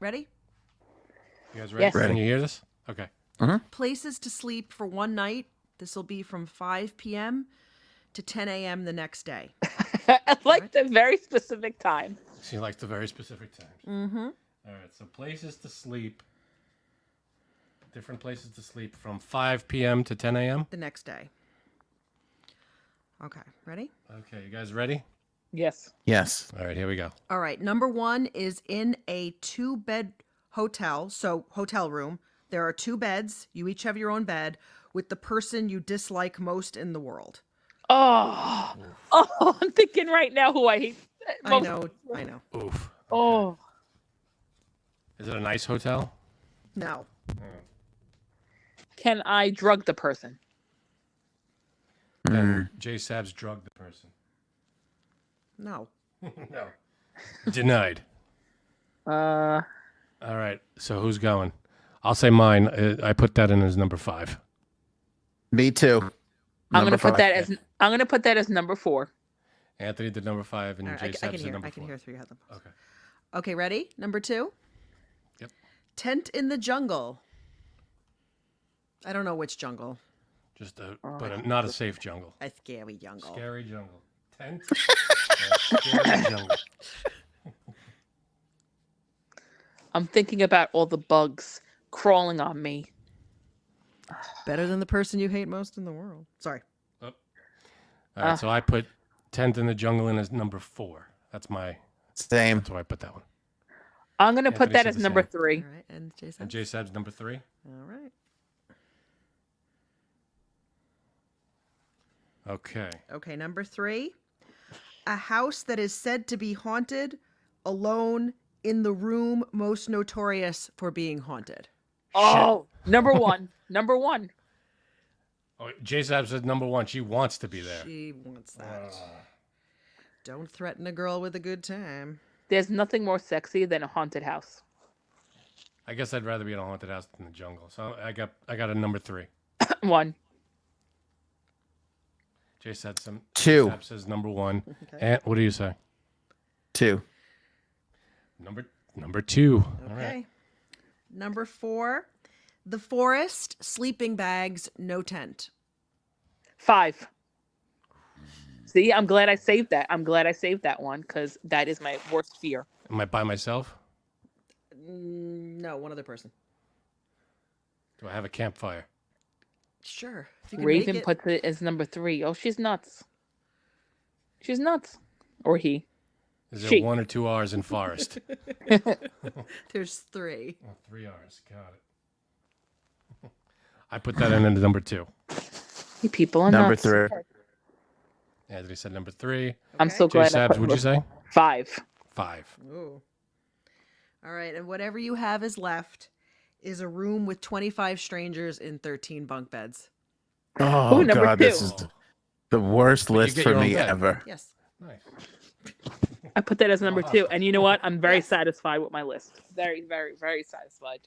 Ready? You guys ready? Yes. Can you hear this? Okay. Places to sleep for one night. This will be from 5 p.m. to 10 a.m. the next day. I like the very specific time. She likes the very specific times. Mm-hmm. All right, so places to sleep. Different places to sleep from 5 p.m. to 10 a.m. The next day. Okay. Ready? Okay, you guys ready? Yes. Yes. All right, here we go. All right. Number one is in a 2-bed hotel. So hotel room. There are 2 beds. You each have your own bed with the person you dislike most in the world. Oh, I'm thinking right now who I hate. I know. I know. Oof. Oh, Is it a nice hotel? No. can I drug the person? And Jay Sabs drugged the person. No. No. Denied. Uh, All right, so who's going? I'll say mine. I put that in as number 5. Me too. I'm gonna Number put 5. that as number 4. Anthony did number 5, and All right, Jay I Sabs can did hear. number I can 4. hear 3 of them. Okay. Okay. Ready? Number 2. Yep. Tent in the jungle. I don't know which jungle. Just not a safe jungle. A scary jungle. Scary jungle. Tent. Scary jungle. I'm thinking about all the bugs crawling on me. Better than the person you hate most in the world. Sorry. All right, so I put Tent in the Jungle in as number 4. That's why Same. I put that one. I'm gonna put Anthony that said as the number same. 3. All right. And Jason? And Jay Sabs number 3. All right. Okay. Okay. Number 3. A house that is said to be haunted, alone, in the room most notorious for being haunted. Oh, number 1. Number 1. Oh, Jay Sabs said number 1. She wants to be there. She wants that. Don't threaten a girl with a good time. There's nothing more sexy than a haunted house. I guess I'd rather be in a haunted house than the jungle. So I got a number 3. 1. Jay said some. 2. Sap says number 1. Okay. And what do you say? 2. Number 2. Okay. All right. Number 4, the forest, sleeping bags, no tent. 5. See, I'm glad I saved that. I'm glad I saved that one because that is my worst fear. Am I by myself? No, one other person. Do I have a campfire? Sure. If you can Raven make it. puts it as number 3. Oh, she's nuts. She's nuts. Or he. Is there She. 1 or 2 R's in forest? There's 3. Oh, 3 R's. Got it. I put that in as number 2. You people are Number nuts. 3. Anthony said number 3. I'm so Jay glad I Sabs, put would you say? 5. 5. Ooh. All right, and whatever you have is left is a room with 25 strangers in 13 bunk beds. Oh, Ooh, number God, 2. this is the worst But you list get for your own me bed. ever. Yes. Nice. I put that as number 2. And you know what? I'm very Yes. satisfied with my list. Very, very, very satisfied.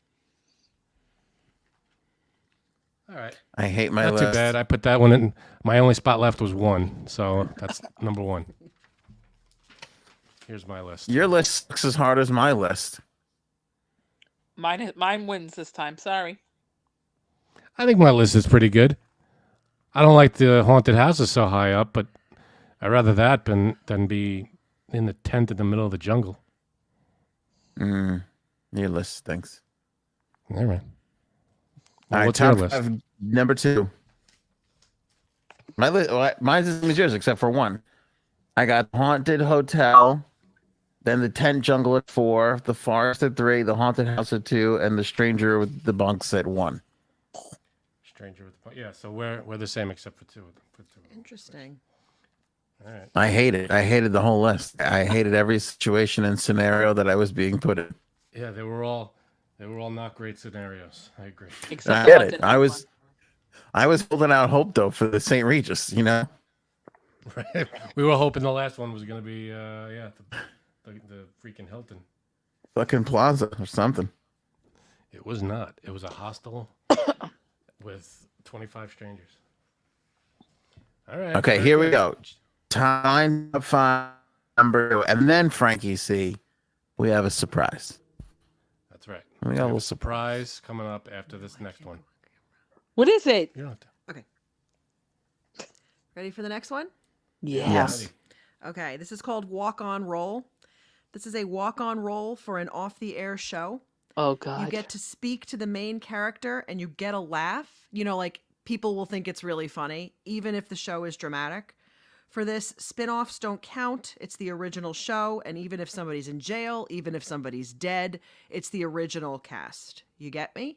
All right. I hate my Not list. too bad. I put that one in. My only spot left was 1. So that's number 1. Here's my list. Your list sucks as hard as my list. Mine wins this time. Sorry. I think my list is pretty good. I don't like the haunted houses so high up, but I'd rather that than be in the tent in the middle of the jungle. Your list stinks. All right. All right, What's your top list? 5, number 2. My list, mine's the same as yours, except for 1. I got haunted hotel, then the tent jungle at 4, the forest at 3, the haunted house at 2, and the stranger with the bunks at 1. Stranger with the yeah. So we're the same except for 2 of them. Interesting. All right. I hate it. I hated the whole list. I hated every situation and scenario that I was being put in. Yeah, they were all not great scenarios. I agree. Except I the get haunted it. house I was holding out hope though for the St. Regis. You know, Right. We were hoping the last one was going to be the freaking Hilton. fucking Plaza or something. It was not. It was a hostel with 25 strangers. All right. Okay, very here we good. go. Time to find number 2, and then Frankie C. We have a surprise. That's right. We got a We have little a surprise coming up after this next one. What is it? You don't have to. Ready for the next one? Yeah. Yes. Okay, this is called Walk On Roll. This is a walk on roll for an off the air show. Oh God. You get to speak to the main character and you get a laugh. You know, like people will think it's really funny, even if the show is dramatic. For this, spin-offs don't count. It's the original show. And even if somebody's in jail, even if somebody's dead, it's the original cast. You get me?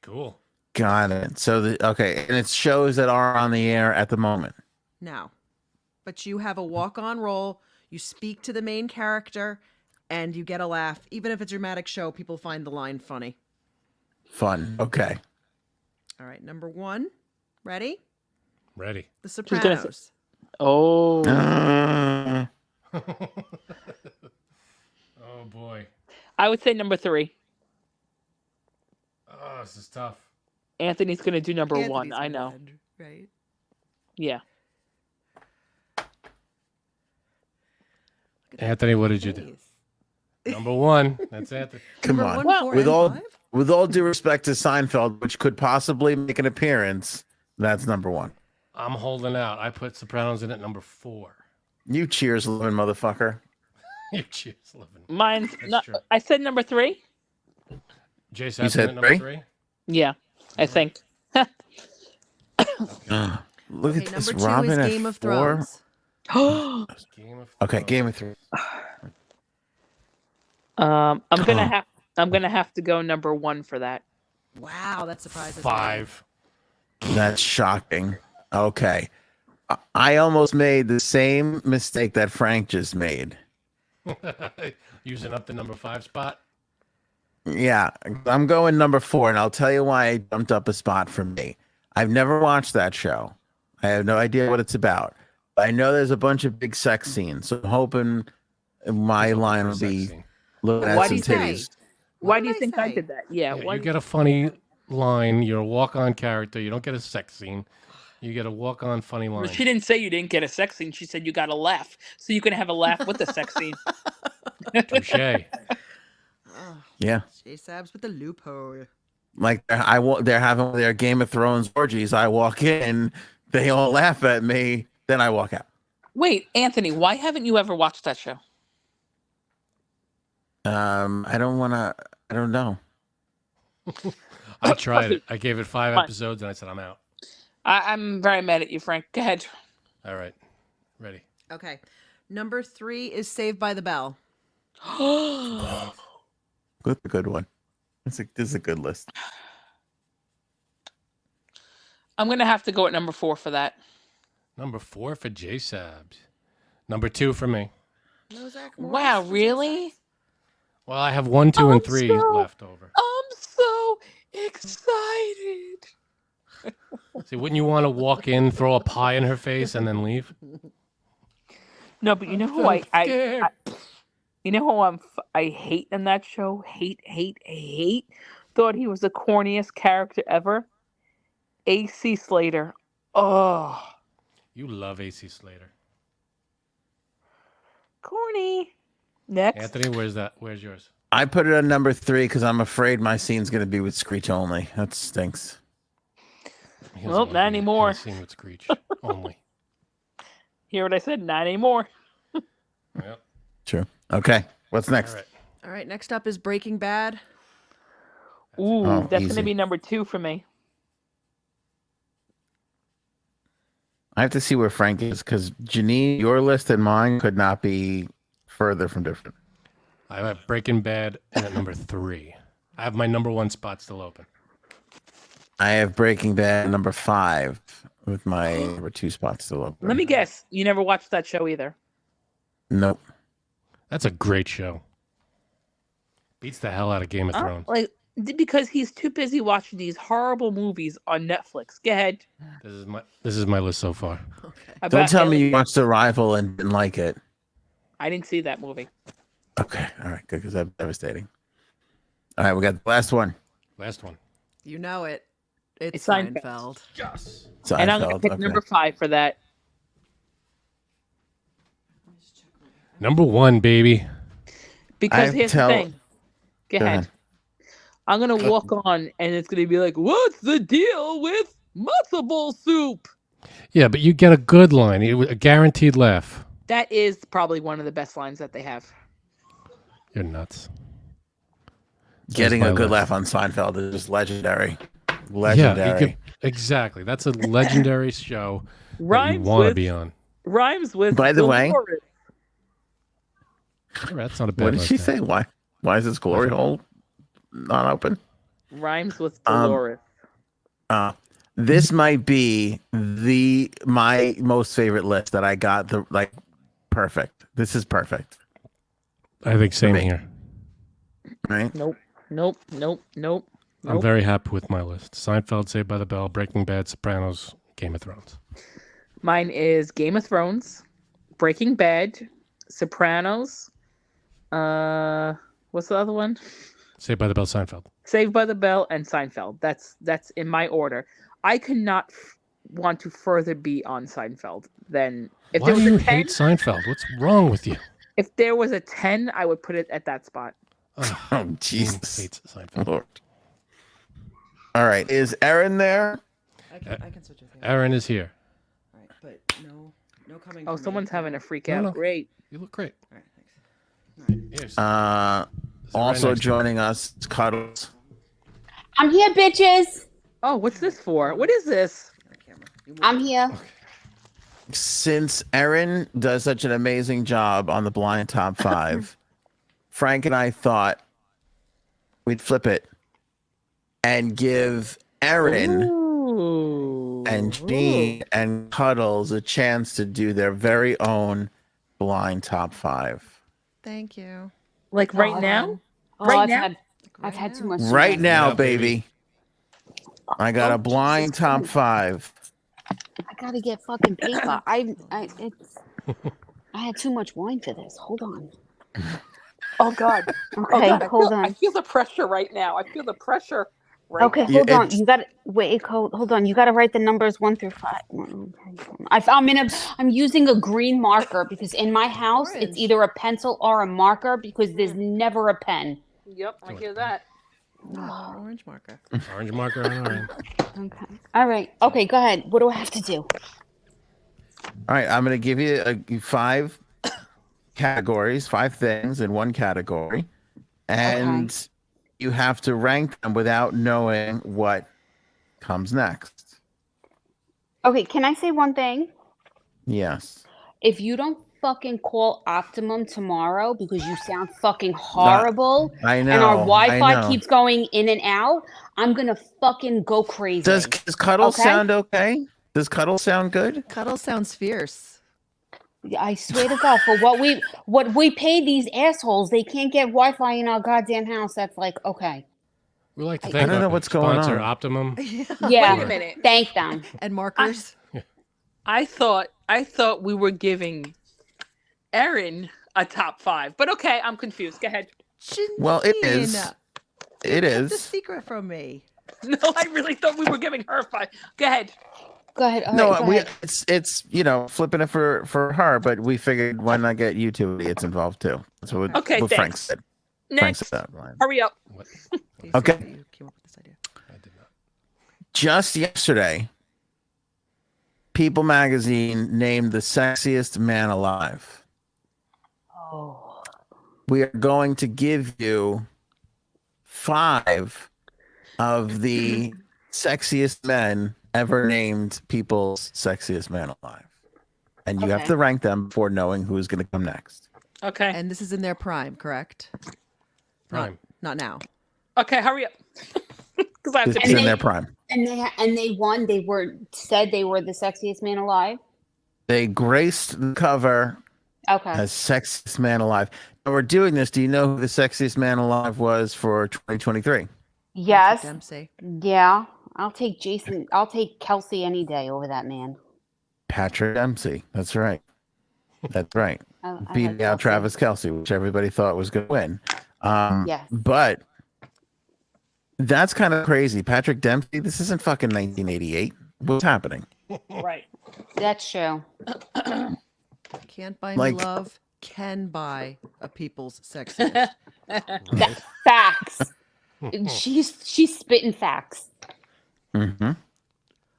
Cool. Got it. So okay, and it's shows that are on the air at the moment. No. But you have a walk on roll. You speak to the main character and you get a laugh. Even if it's a dramatic show, people find the line funny. Fun. Okay. All right, number 1. Ready? Ready. The gonna say- Sopranos. Oh. Oh boy. I would say number 3. Oh, this is tough. Anthony's gonna do number 1. Anthony's I know. red, right? Yeah. Look at that Anthony, what did you do? face. Number 1. That's Anthony. Come Number on. 1, 4, With and all 5? with all due respect to Seinfeld, which could possibly make an appearance, that's number 1. I'm holding out. I put Sopranos in at number 4. You cheers, living motherfucker. You cheers, living. Mine's That's not. true. I said number 3. Jay You said at number 3? 3? Yeah, I think. Look Okay, at this, number 2 Robin is at Game of 4. Thrones. Game of Okay, Thrones. Game of Thrones. I'm Huh. gonna have to go number 1 for that. Wow, that surprises me. 5. That's shocking. Okay. I almost made the same mistake that Frank just made. Using up the number 5 spot. Yeah, I'm going number 4, and I'll tell you why I jumped up a spot for me. I've never watched that show. I have no idea what it's about. I know there's a bunch of big sex scenes, so I'm hoping my What's line for will sex be scene? looking Why at do some you titties. Why What do you did I think I say? did that? Yeah. Yeah, Why you do get a funny line. You're a walk-on character. You don't get a sex scene. You get a walk-on funny Well, line. she didn't say you didn't get a sex scene. She said you got a laugh. So you can have a laugh with the sex scene. Touche. Oh, Yeah, J Sabs with the loophole. like they're having their Game of Thrones orgies. I walk in, they all laugh at me, then I walk out. Wait, Anthony, why haven't you ever watched that show? I don't want to. I don't know. I tried Okay, it. I gave it 5 fine. episodes, and I said I'm out. I'm very mad at you, Frank. Go ahead. All right, ready. Okay. Number 3 is Saved by the Bell. That's a good one. This is a good list. I'm gonna have to go at number 4 for that. Number 4 for J Sabs. Number 2 for me. No Zach Morris Wow, for J really? Sabs? Well, I have 1, 2, and 3 so- left over. I'm so excited. See, wouldn't you want to walk in, throw a pie in her face, and then leave? No, but you know who I'm I scared. you know who I hate in that show? Hate. Thought he was the corniest character ever. AC Slater. Oh, You love AC Slater. corny. Next. Anthony, where's yours? I put it on number 3 because I'm afraid my scene's going to be with Screech only. That stinks. He doesn't Well, wanna not be anymore. in a scene with Screech only. Hear what I said? Not anymore. Yep. True. Okay. What's next? All right. All right, next up is Breaking Bad. Ooh, Oh, that's easy. gonna be number 2 for me. I have to see where Frank is because Janine, your list and mine could not be further from different. I have Breaking Bad at number 3. I have my number 1 spot still open. I have Breaking Bad number 5 with my number 2 spot still open. Let me guess. You never watched that show either. Nope. That's a great show. Beats the hell out of Game of Thrones. Because he's too busy watching these horrible movies on Netflix. Go ahead. This is my list so far. Okay. Don't tell me you watched Arrival and didn't like it. I didn't see that movie. Okay. All right. Good because that's devastating. All right. We got the last one. Last one. You know it. It's It's Seinfeld. Seinfeld. Yes. And I'm gonna Seinfeld, pick okay. number 5 for that. Number 1, baby. Because here's the thing. Go Go ahead. ahead. I'm gonna walk on, and it's gonna be like, "What's the deal with matzo ball soup?" Yeah, but you get a good line. A guaranteed laugh. That is probably one of the best lines that they have. You're nuts. Getting my a good list. laugh on Seinfeld is just legendary. Yeah, Legendary. exactly. That's a legendary show that you Rhymes want to with be on. rhymes with. By the way- Dolores. All right, that's not a bad What did list she there. say? Why is this glory hole not open? Rhymes with Um, Dolores. This might be my most favorite list that I got. Perfect. This is perfect. I think same me. here. Right? Nope. I'm very happy with my list. Seinfeld, Saved by the Bell, Breaking Bad, Sopranos, Game of Thrones. Mine is Game of Thrones, Breaking Bad, Sopranos. What's the other one? Saved by the Bell, Seinfeld. Saved by the Bell and Seinfeld. That's in my order. I could not want to further be on Seinfeld than if Why there do was you a 10. hate Seinfeld? What's wrong with you? If there was a 10, I would put it at that spot. Ugh, Oh, Jesus. hates Seinfeld. Lord. All right. Is Erin there? I can switch with you. Aaron is here. All right, but no coming. Oh, from me. someone's having a freak No, out. no. Great. You look great. All right, thanks. Yes. Also right next to me. joining us, is Cuddles. I'm here, bitches. Oh, what's this for? What is this? On camera. You move. I'm here. Since Erin does such an amazing job on the blind top 5, Frank and I thought we'd flip it and give Erin Ooh. and Jean and Cuddles a chance to do their very own blind top 5. Thank you. Like right now? Oh, Right I've now? I've had too much. Right tonight. now, Yeah, baby. baby. I got a blind top 5. gotta get fucking paper. I had too much wine for this. Hold on. Oh God. Okay, God, hold I on. feel the pressure right now. I feel the pressure right Okay, now. hold on. it's- You got to wait. Hold on. You got to write the numbers 1 through 5. I'm using a green marker because in my house it's Orange. either a pencil or a marker because there's never a pen. Yep, I hear that. No, orange marker. Orange marker on our end. Okay. All right. Okay, go ahead. What do I have to do? All right, I'm going to give you 5 categories, 5 things in one category, and you have to rank them without knowing what comes next. Okay, can I say one thing? Yes. If you don't fucking call Optimum tomorrow because you sound fucking horrible I know. and our I Wi-Fi know. keeps going in and out, I'm going to fucking go crazy. Does Cuddle Okay? sound okay? Does Cuddle sound good? Cuddle sounds fierce. I swear to God, for what we pay these assholes, they can't get Wi-Fi in our goddamn house. That's like, okay. We like to I thank don't know our what's going sponsor, on. Optimum. Yeah. Wait a minute. Thank them. And markers. I thought we were giving Erin a top 5, but okay, I'm confused. Go ahead. Well, it Janine, is. It kept the is. secret from me. No, I really thought we were giving her 5. Go ahead. Go ahead. All No, right, go ahead. it's flipping it for her, but we figured why not get you two idiots involved too. That's what, Okay, what Frank thanks. said. Frank Next, said that, Ryan. hurry up. What? You said Okay. that you came up with this idea. I did not. Just yesterday, People magazine named the sexiest man alive. Oh. We are going to give you 5 of the sexiest men ever named People's sexiest man alive. And you have Okay. to rank them before knowing who's going to come next. Okay. And this is in their prime, correct? Prime. Not now. Okay, hurry up. Because I have This to is in they- their prime. And they won. They said they were the sexiest man alive. They graced the cover Okay. as sexiest man alive. And we're doing this. Do you know who the sexiest man alive was for 2023? Yes. Dempsey. Yeah. I'll take Jason. I'll take Kelce any day over that man. Patrick Dempsey. That's right. That's right. I Beating like out Kelce. Travis Kelce, which everybody thought was going to win. Yes. But that's kind of crazy. Patrick Dempsey, this isn't fucking 1988. What's happening? Right. That's true. Can't buy Like- me love. Can buy a people's sexiest. Right. Facts. She's spitting facts. Mm-hmm.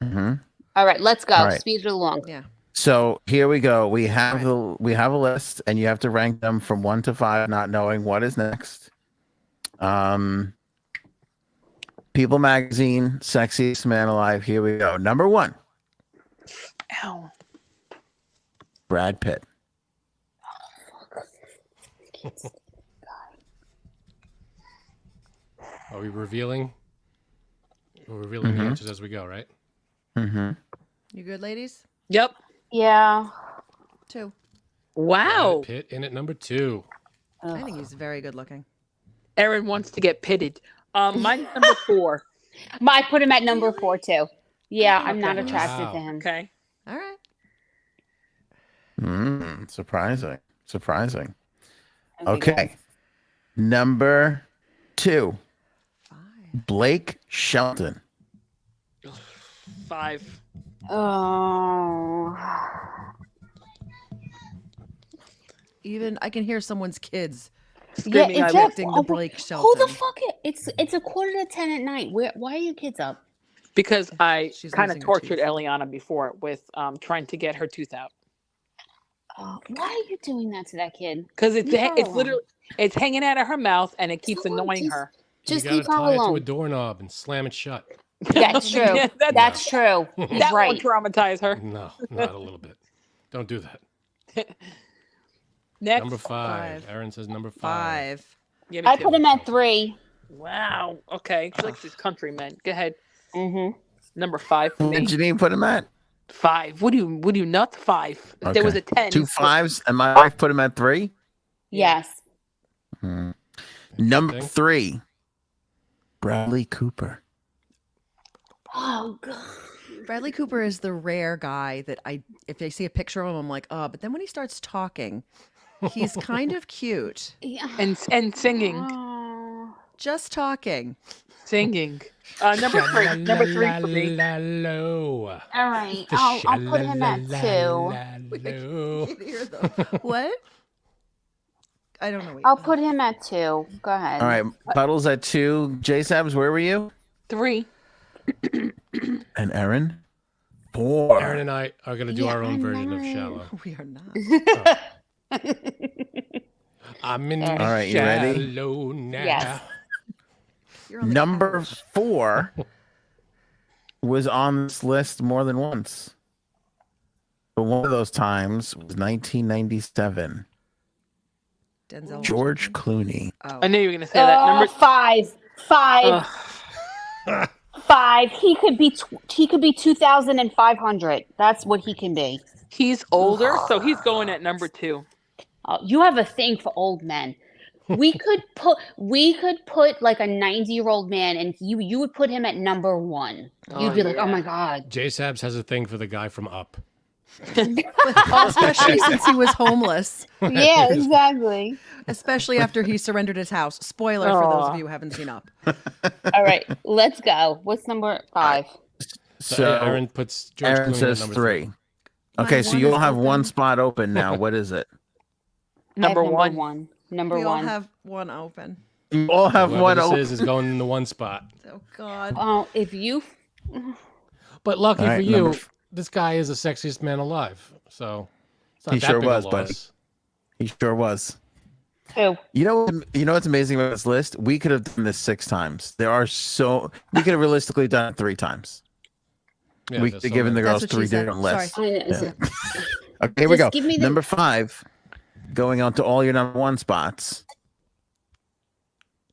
Mm-hmm. All right, let's go. All right. Speed it along. Yeah. So here we go. We have a list, and you have to rank them from 1 to 5, not knowing what is next. People magazine, sexiest man alive. Here we go. Number 1, Ow. Brad Pitt. Are we revealing? We're revealing the Mhm. answers as we go, right? Mm-hmm. You good, ladies? Yep. Yeah. 2. Wow. Brad Pitt in at number 2. I think he's very good looking. Erin wants to get pitted. Mine's number 4. I put him at number 4 too. Yeah, I'm not Okay. attracted Wow. to him. Okay. All right. Surprising. Surprising. Okay, Okay. Number 2, 5. Blake Shelton. 5. Oh. Even I can hear someone's kids Screaming, I rejecting will. the Blake Who the Shelton. fuck? It's a 9:45 at night. Why are your kids up? Because I She's kind of losing her tortured teeth. Eliana before with trying to get her tooth out. Why are you doing that to that kid? Because Leave her it's alone. literally it's hanging out of her mouth and it keeps Come on, annoying just- her. Just you gotta leave her tie it to a alone. doorknob and slam it shut. That's true. Yeah, That's true. that right. won't traumatize her. No, not a little bit. Don't do that. Next. Number 5. 5. Aaron says number 5. 5. Yeah, me I too. put him at 3. Wow. Okay. I feel like these countrymen. Go ahead. Mm-hmm. Number 5 for Where me. did Janine put him at? 5. Would you nuts? 5. If there was a 10. 2 5s, and my wife put him at 3. Yes. Number Interesting. 3, Bradley Cooper. Oh god. Bradley Cooper is the rare guy that if I see a picture of him, I'm like, oh, but then when he starts talking, he's kind of cute. Yeah. And singing. Oh. Just talking. Singing. Number three. Number three for me. All right. I'll put him at 2. Wait, I can't hear them. What? I don't know. Wait. I'll put him at 2. Go ahead. All right, Puddles at 2. J-Sabs, where were you? 3. And Aaron? 4. Aaron and I are going to do Yeah, our own I version of know. Shallow. We are not. I'm in All right, you ready? shallow now. Yes. You're on the Number couch. 4 was on this list more than once. But one of those times was 1997. Denzel George Washington. Clooney. Oh. I knew you were gonna say that. Number 5. 5. Ugh. 5. He could be 2,500. That's what he can be. He's older, so he's going at number 2. You have a thing for old men. We could put like a 90-year-old man, and you would put him at number 1. You'd be like, oh my god. J-Sabs has a thing for the guy from Up. Especially since he was homeless. Yeah, exactly. Especially after he surrendered his house. Spoiler for those of you who haven't seen Up. All right, let's go. What's number 5? So So Aaron puts George Aaron Clooney says at number 3. Okay, so one you is all have one open. spot open now. What is it? Number 1. Number We all 1. have one open. You all have Whoever one this open. is going in the one spot. Oh God. Oh, if you But lucky All right, for you, number- this guy is the sexiest man alive. So it's not He that sure big a was, buddy. loss. He sure was. 2. You know what's amazing about this list? We could have done this 6 times. We could have realistically done it 3 times. Yeah, We there's could have so given the many. girls That's what 3 she said. different lists. I know. Okay, here we Just go. give me the- Number 5, going on to all your number 1 spots.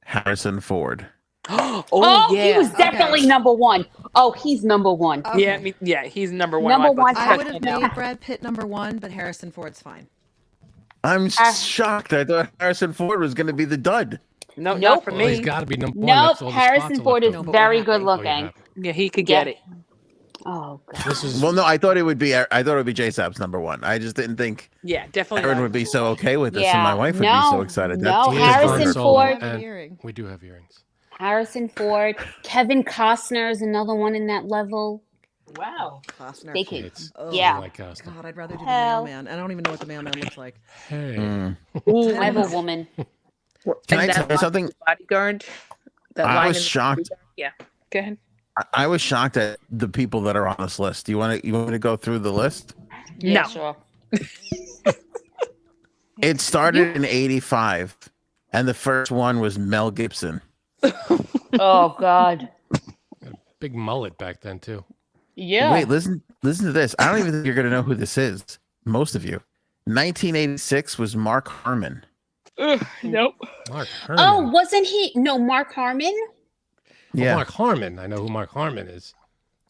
Harrison Ford. Oh, yeah. He was definitely Okay. number 1. Oh, he's number 1. Okay. Yeah, he's number 1. Number Like, one, I would let's have touch made him Brad Pitt number 1, but Harrison Ford's fine. I'm shocked. I thought Harrison Ford was going to be the dud. now. No, Nope. not for Well, he's me. got to be number 1. Nope, That's all the Harrison spots Ford are is left No, but very we're good happy. open. Oh, looking. you're happy. Yeah, he could get it. Oh god. This is Well, no, I thought it would be J-Sab's number 1. I just didn't think Yeah, definitely. Aaron not. would be so okay with this, Yeah, and my wife would be so excited. no, He is Harrison going solo, Ford- and Earring. we do have earrings. Harrison Ford, Kevin Costner is another one in that level. Wow. Costner. They could, It's Oh. yeah. like Costner. God, I'd rather do Hell. the mailman. I don't even know what the mailman looks like. Hey. Ooh, I have a woman. Can I and that tell you line something? with the Bodyguard. That I line was in the shocked. Bodyguard. Yeah. Go ahead. I was shocked at the people that are on this list. You want me to go through the list? Yeah, No. sure. It started in 85, and the first one was Mel Gibson. Oh god. Big mullet back then, too. Yeah. Wait, listen to this. I don't even think you're going to know who this is. Most of you. 1986 was Mark Harmon. Nope. Mark Herman. Oh, wasn't he? No, Mark Harmon. Yeah. Mark Harmon. I know who Mark Harmon is.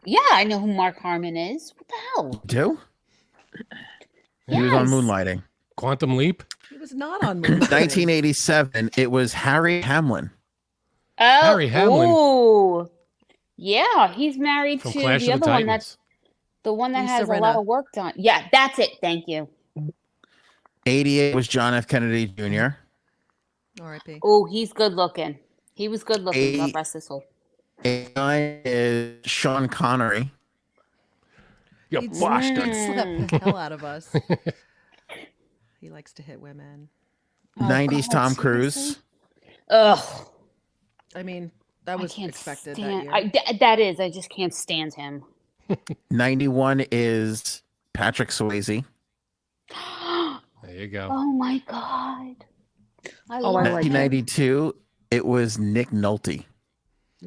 Yeah, I know who Mark Harmon is. What the hell? Do? He was on Yes. Moonlighting. Quantum Leap. He was not on Moonlighting. 1987, it was Harry Hamlin. Oh, Harry Hamlin. Ooh. Yeah, he's married From to Clash the of the other one. Titans. That's the one that Lisa has a Rinna. lot of work done. Yeah, that's it. Thank you. 88 was John F. Kennedy Jr. R.I.P. Oh, he's good looking. He was good looking. God Eight. rest his soul. 89 is Sean Connery. You He'd bastard. Mm. slap the hell out of us. He likes to hit women. Oh, 90s God, Tom seriously? Cruise. Ugh. I mean, that was I can't expected stand. that year. That is. I just can't stand him. 91 is Patrick Swayze. There you go. Oh my god. I Oh, love I like him. 1992, it was Nick Nolte.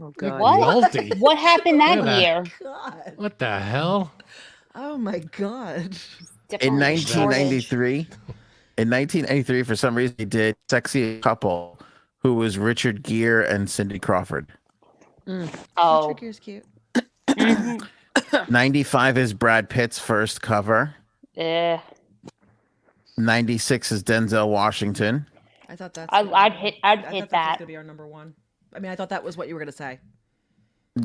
Oh, God. What? Nolte. What happened that Look at that. year? God. What the hell? Oh my God. In Different shortage. 1993, for some reason, he did Sexy Couple, who was Richard Gere and Cindy Crawford. Oh. Tricky's cute. Mhm. 95 is Brad Pitt's first cover. Eh. 96 is Denzel Washington. I thought that's. I'd hit I thought that. that was gonna be our number 1. I mean, I thought that was what you were gonna say.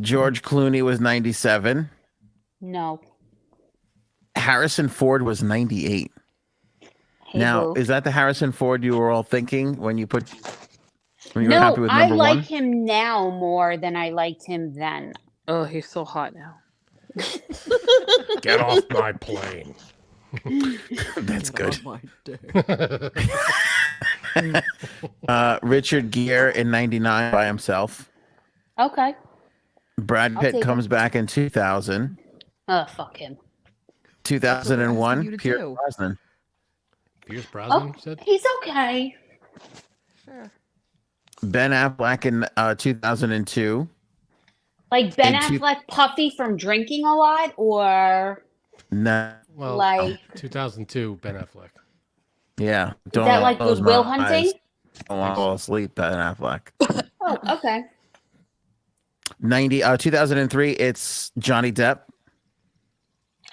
George Clooney was 97. No. Harrison Ford was 98. Hey, Now, boo. is that the Harrison Ford you were all thinking when you were happy No, with I number like one? him now more than I liked him then. Oh, he's so hot now. Get off my plane. That's Get good. on my dick. Richard Gere in 99 by himself. Okay. Brad I'll Pitt take comes him. back in 2000. Oh, fuck him. 2001, you to Pierce do. Brosnan. Pierce Brosnan, you said? He's okay. Sure. Ben Affleck in 2002. Like Ben In two- Affleck puffy from drinking a lot, or No, Well, like 2002, Ben Affleck. yeah. is that like close Goodwill my Hunting? eyes. Don't want to fall asleep, Ben Affleck. Oh, okay. 2003, it's Johnny Depp.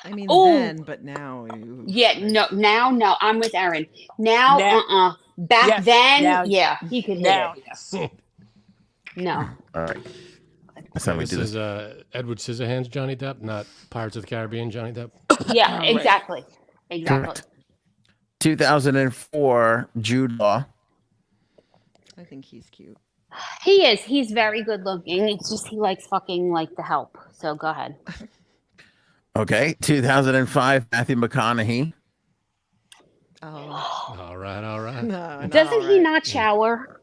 I mean, Ooh. then, but now. Yeah, no, I'm with Aaron. Now, Now- Back Yes, then, now- yeah, he could hit Now, it. yes. No. All right. That's how we This do is this. Edward Scissorhands Johnny Depp, not Pirates of the Caribbean Johnny Depp. Yeah, Right. exactly. Exactly. Correct. 2004, Jude Law. I think he's cute. He is. He's very good looking. It's just he likes fucking like the help. So go ahead. Okay. 2005, Matthew McConaughey. Oh, All right. no. Doesn't he not shower?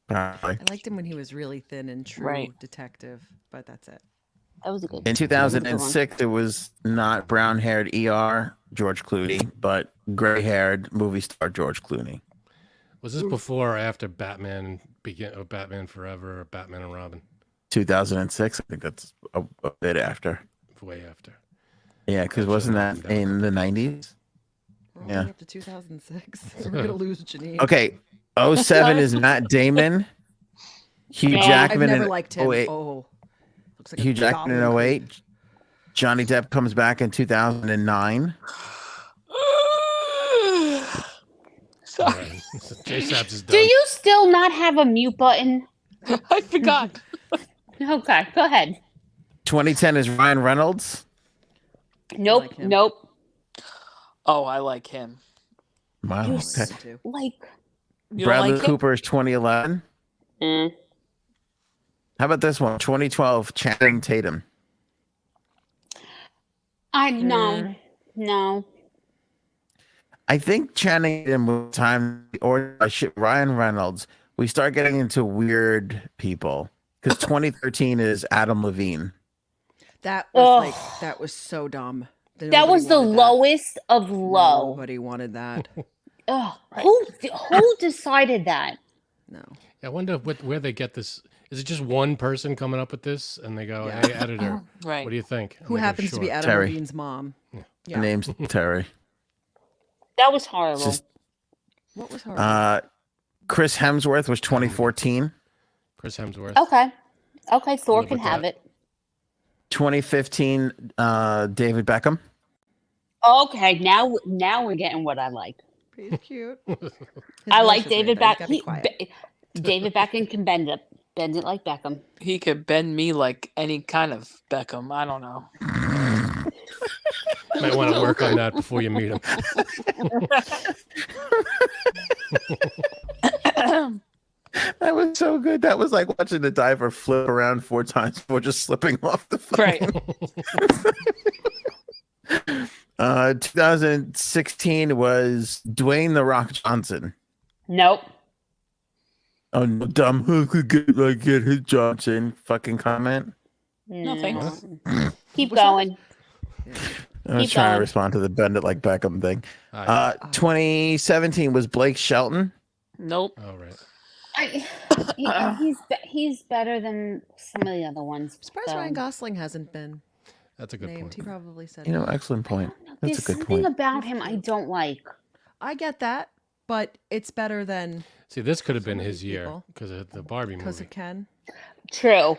Probably. I liked him when he was really thin and true Right. detective, but that's it. That was a good. In 2006, it was not brown-haired ER George Clooney, but gray-haired movie star George Clooney. Was this before or after Batman Batman Forever or Batman and Robin? 2006. I think that's a bit after. Way after. Yeah, because wasn't that in the 90s? We're Yeah. only up to 2006. So we're gonna lose Janine. Okay. 07 is Matt Damon. Hugh Yeah. I've Jackman never in liked him. 08. Oh, looks like a Hugh Jackman in goblin. 08. Johnny Depp comes back in 2009. All Sorry, right. J Saps is Do done. you still not have a mute button? I forgot. Okay, go ahead. 2010 is Ryan Reynolds. Nope, like him. nope. Oh, I like him. Wow. You Okay. s- Me too. like. You don't Bradley like him? Cooper is 2011. Mm. How about this one? 2012, Channing Tatum. No. I think Channing Tatum was time or Ryan Reynolds. We start getting into weird people because 2013 is Adam Levine. That was Ugh. that was so dumb. That was the lowest of low. Nobody wanted that. Ugh. Right. Who decided that? No. I wonder where they get this. Is it just one person coming up with this and they go, Yeah. hey, editor, Right. what do you think? And Who they go, happens to be "Sure." Adam Terry. Levine's mom? Her Yeah. name's Terry. That was horrible. Just- What was her? Chris Hemsworth was 2014. Chris Hemsworth. Okay, Thor Live can with have that. it. 2015, David Beckham. Okay, now we're getting what I like. He's cute. I like David Beckham. Beckham. David Beckham can bend it like Beckham. He could bend me like any kind of Beckham. I don't know. Might want to work on that before you meet him. That was so good. That was like watching the diver flip around 4 times before just slipping off the phone. Right. 2016 was Dwayne the Rock Johnson. Nope. Oh, no, dumb. Who could get his Johnson? Fucking comment. No, thanks. Keep What's that? going. I was Keep trying to going. respond to the bend it like Beckham thing. All right. 2017 was Blake Shelton. Nope. All right. He's better than some of the other ones. I'm surprised so. Ryan Gosling hasn't been That's a good named. point. He probably said You know, no. excellent point. That's There's a good something point. about him I don't like. I get that, but it's better than See, this could have been Some of his these year people. because of the Barbie because movie. of Ken. True.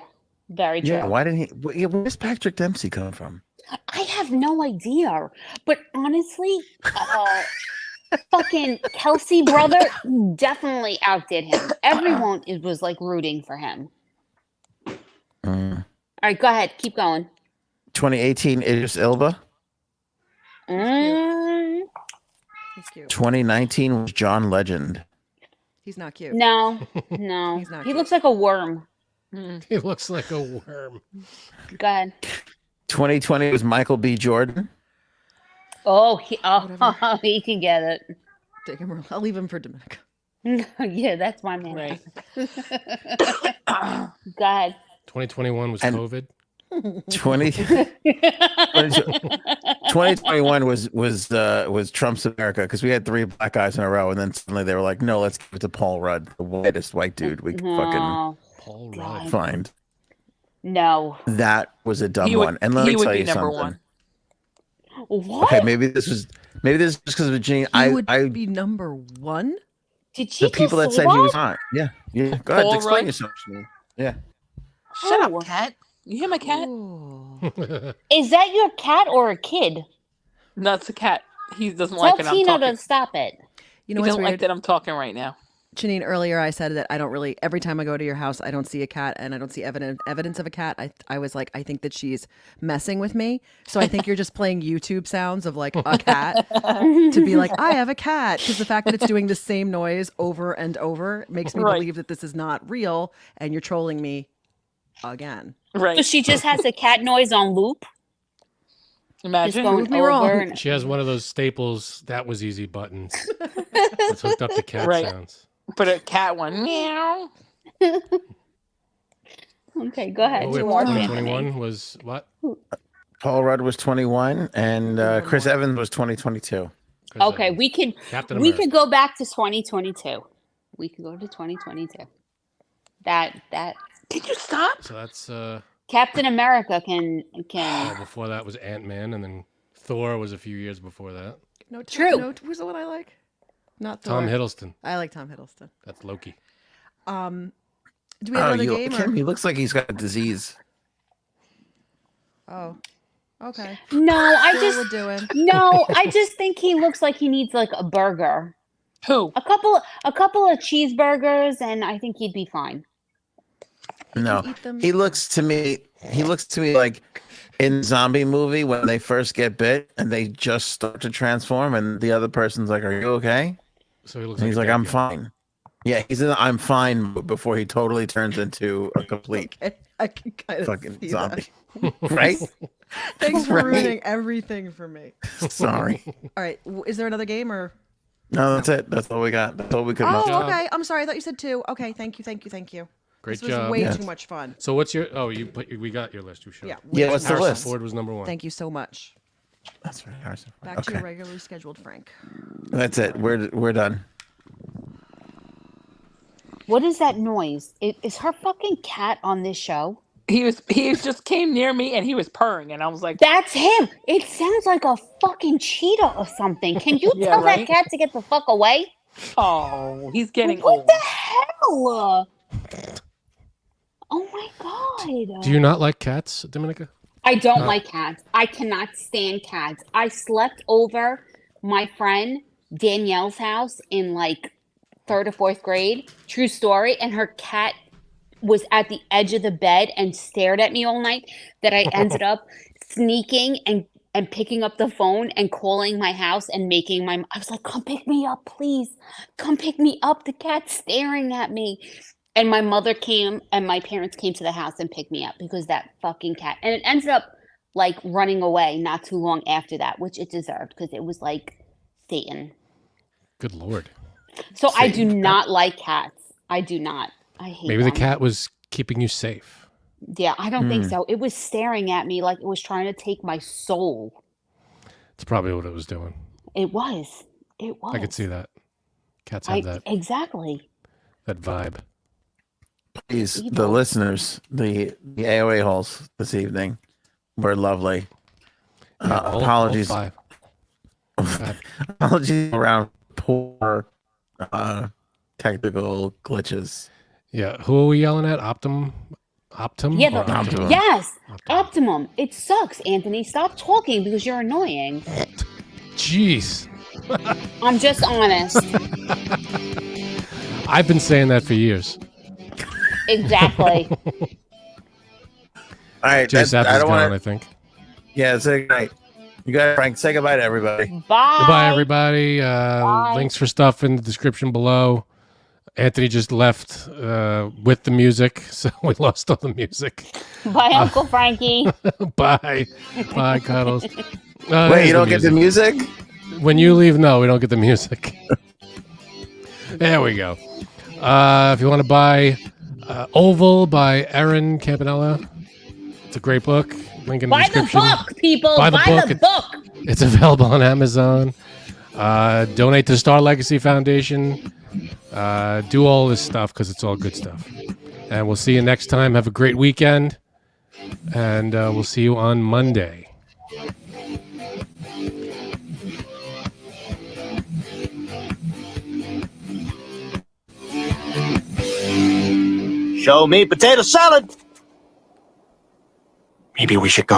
Very true. Yeah, why didn't he? Where does Patrick Dempsey come from? I have no idea. But honestly, fucking Kelce brother definitely outdid him. Everyone was like rooting for him. Mm. All right, go ahead. Keep going. 2018 Idris Elba. Mm, He's cute. 2019 was John Legend. He's not cute. no. He's not He cute. looks like a worm. He looks like a worm. Go ahead. 2020 was Michael B. Jordan. Oh, Whatever. he can get it. Take him. I'll leave him for Dominica. Yeah, that's my man. Right. Go ahead. 2021 was And- COVID. 2021 was Trump's America because we had 3 black guys in a row, and then suddenly they were like, "No, let's give it to Paul Rudd, the whitest white dude we could fucking No, Paul God. Rudd. find." no. That was a dumb He would- one. And let he me would tell be you number something. one. What? Okay, maybe this is just because of Virginia. He would I be number 1. Did she the people that just said say he was that? hot. Yeah. Go ahead, Paul explain Rudd? yourself to me. Yeah. Shut Oh. up, cat. You hear my cat? Ooh. Is that your cat or a kid? No, it's a cat. He doesn't like Tell it. I'm Tino talking. to stop it. You He know what's doesn't like weird? that I'm talking right now. Janine, earlier I said that I don't really. Every time I go to your house, I don't see a cat, and I don't see evidence of a cat. I was like, I think that she's messing with me. So I think you're just playing YouTube sounds of like a cat to be like, I have a cat, because the fact that it's doing the same noise over and over makes me Right. believe that this is not real, and you're trolling me again. So Right. she just has a cat noise on loop. Just Imagine. going Prove me over wrong. and She has one of those staples that was easy buttons. It's hooked up to cat Right. sounds. But a cat one. Meow. okay, go ahead. Oh, wait, You are 2021 was what? Paul Rudd was 21, and Chris Evans was 2022. Chris Okay, Evans. we could Captain we America. could go back to 2022. We could go to 2022. That Can you stop? So that's Captain America can before that was Ant-Man, and then Thor was a few years before that. No, True. No, who's the one I like? Not Tom Thor. Hiddleston. I like Tom Hiddleston. That's Loki. Do we have another game? Kim, Or? he looks like he's got a disease. Oh, okay. No, I Still just we're doing. no, I just think he looks like he needs like a burger. Who? A couple of cheeseburgers and I think he'd be fine. No, Eat them. he looks to me like in zombie movie when they first get bit and they just start to transform, and the other person's like, "Are you okay?" So he looks And he's a like, dead "I'm guy. fine." Yeah, he's in the "I'm fine" mode before he totally turns into a complete Okay, I can kind of fucking see zombie, that. right? Thanks for Right. ruining everything for me. Sorry. All right, is there another game or? No, that's it. That's all we got. That's all we could. Oh, job. okay. I'm sorry. I thought you said 2. Okay, thank you. Great This was job. way Yeah. too much fun. So what's your? Oh, we got your list. You showed. Yeah. Yeah, way what's too the much Harrison list? Ford was number 1. Thank you so much. That's right, Harrison. Back to Okay, your regularly scheduled Frank. that's it. We're done. What is that noise? Is her fucking cat on this show? He just came near me and he was purring and I was like, That's him. It sounds like a fucking cheetah or something. Can you Yeah, tell right? that cat to get the fuck away? oh, he's getting What old. the hell? Oh my god. Do you not like cats, Dominica? I don't No. like cats. I cannot stand cats. I slept over my friend Danielle's house in like 3rd or 4th grade. True story. And her cat was at the edge of the bed and stared at me all night that I ended up sneaking and picking up the phone and calling my house and making I was like, come pick me up, please. Come pick me up. The cat's staring at me. And my mother came and my parents came to the house and picked me up because that fucking cat. And it ended up like running away not too long after that, which it deserved because it was like Satan. Good lord. So I do Satan. not like cats. I do not. I hate Maybe the them. cat was keeping you safe. Yeah, I don't think Hmm. so. It was staring at me like it was trying to take my soul. It's probably what it was doing. It was. It was. I could see that. Cats have that Exactly. vibe. Please, the Evil. listeners, the AOA holes this evening were lovely. Yeah, all Apologies. 5. Apologies around poor technical glitches. Yeah, who are we yelling at? Optum? Yeah, Or the- Optimum. Yes. Optimum. Optimum. It sucks, Anthony. Stop talking because you're annoying. Jeez. I'm just honest. I've been saying that for years. Exactly. All right, Jay Sapp I is don't gone, I want think. Yeah, it's a good night. You got it, Frank. Say goodbye to everybody. Bye. Goodbye, everybody. Bye. Links for stuff in the description below. Anthony just left with the music, so we lost all the music. Bye, Uncle Frankie. Bye. Bye, Cuddles. Wait, you don't get the music? When you leave, no, we don't get the music. There we go. If you want to buy Oval by Erin Campanella, it's a great book. Link in the Buy the description. book, people. Buy the book. the book. It's available on Amazon. Donate to the Star Legacy Foundation. Do all this stuff because it's all good stuff. And we'll see you next time. Have a great weekend. And we'll see you on Monday. Show me potato salad. Maybe we should go.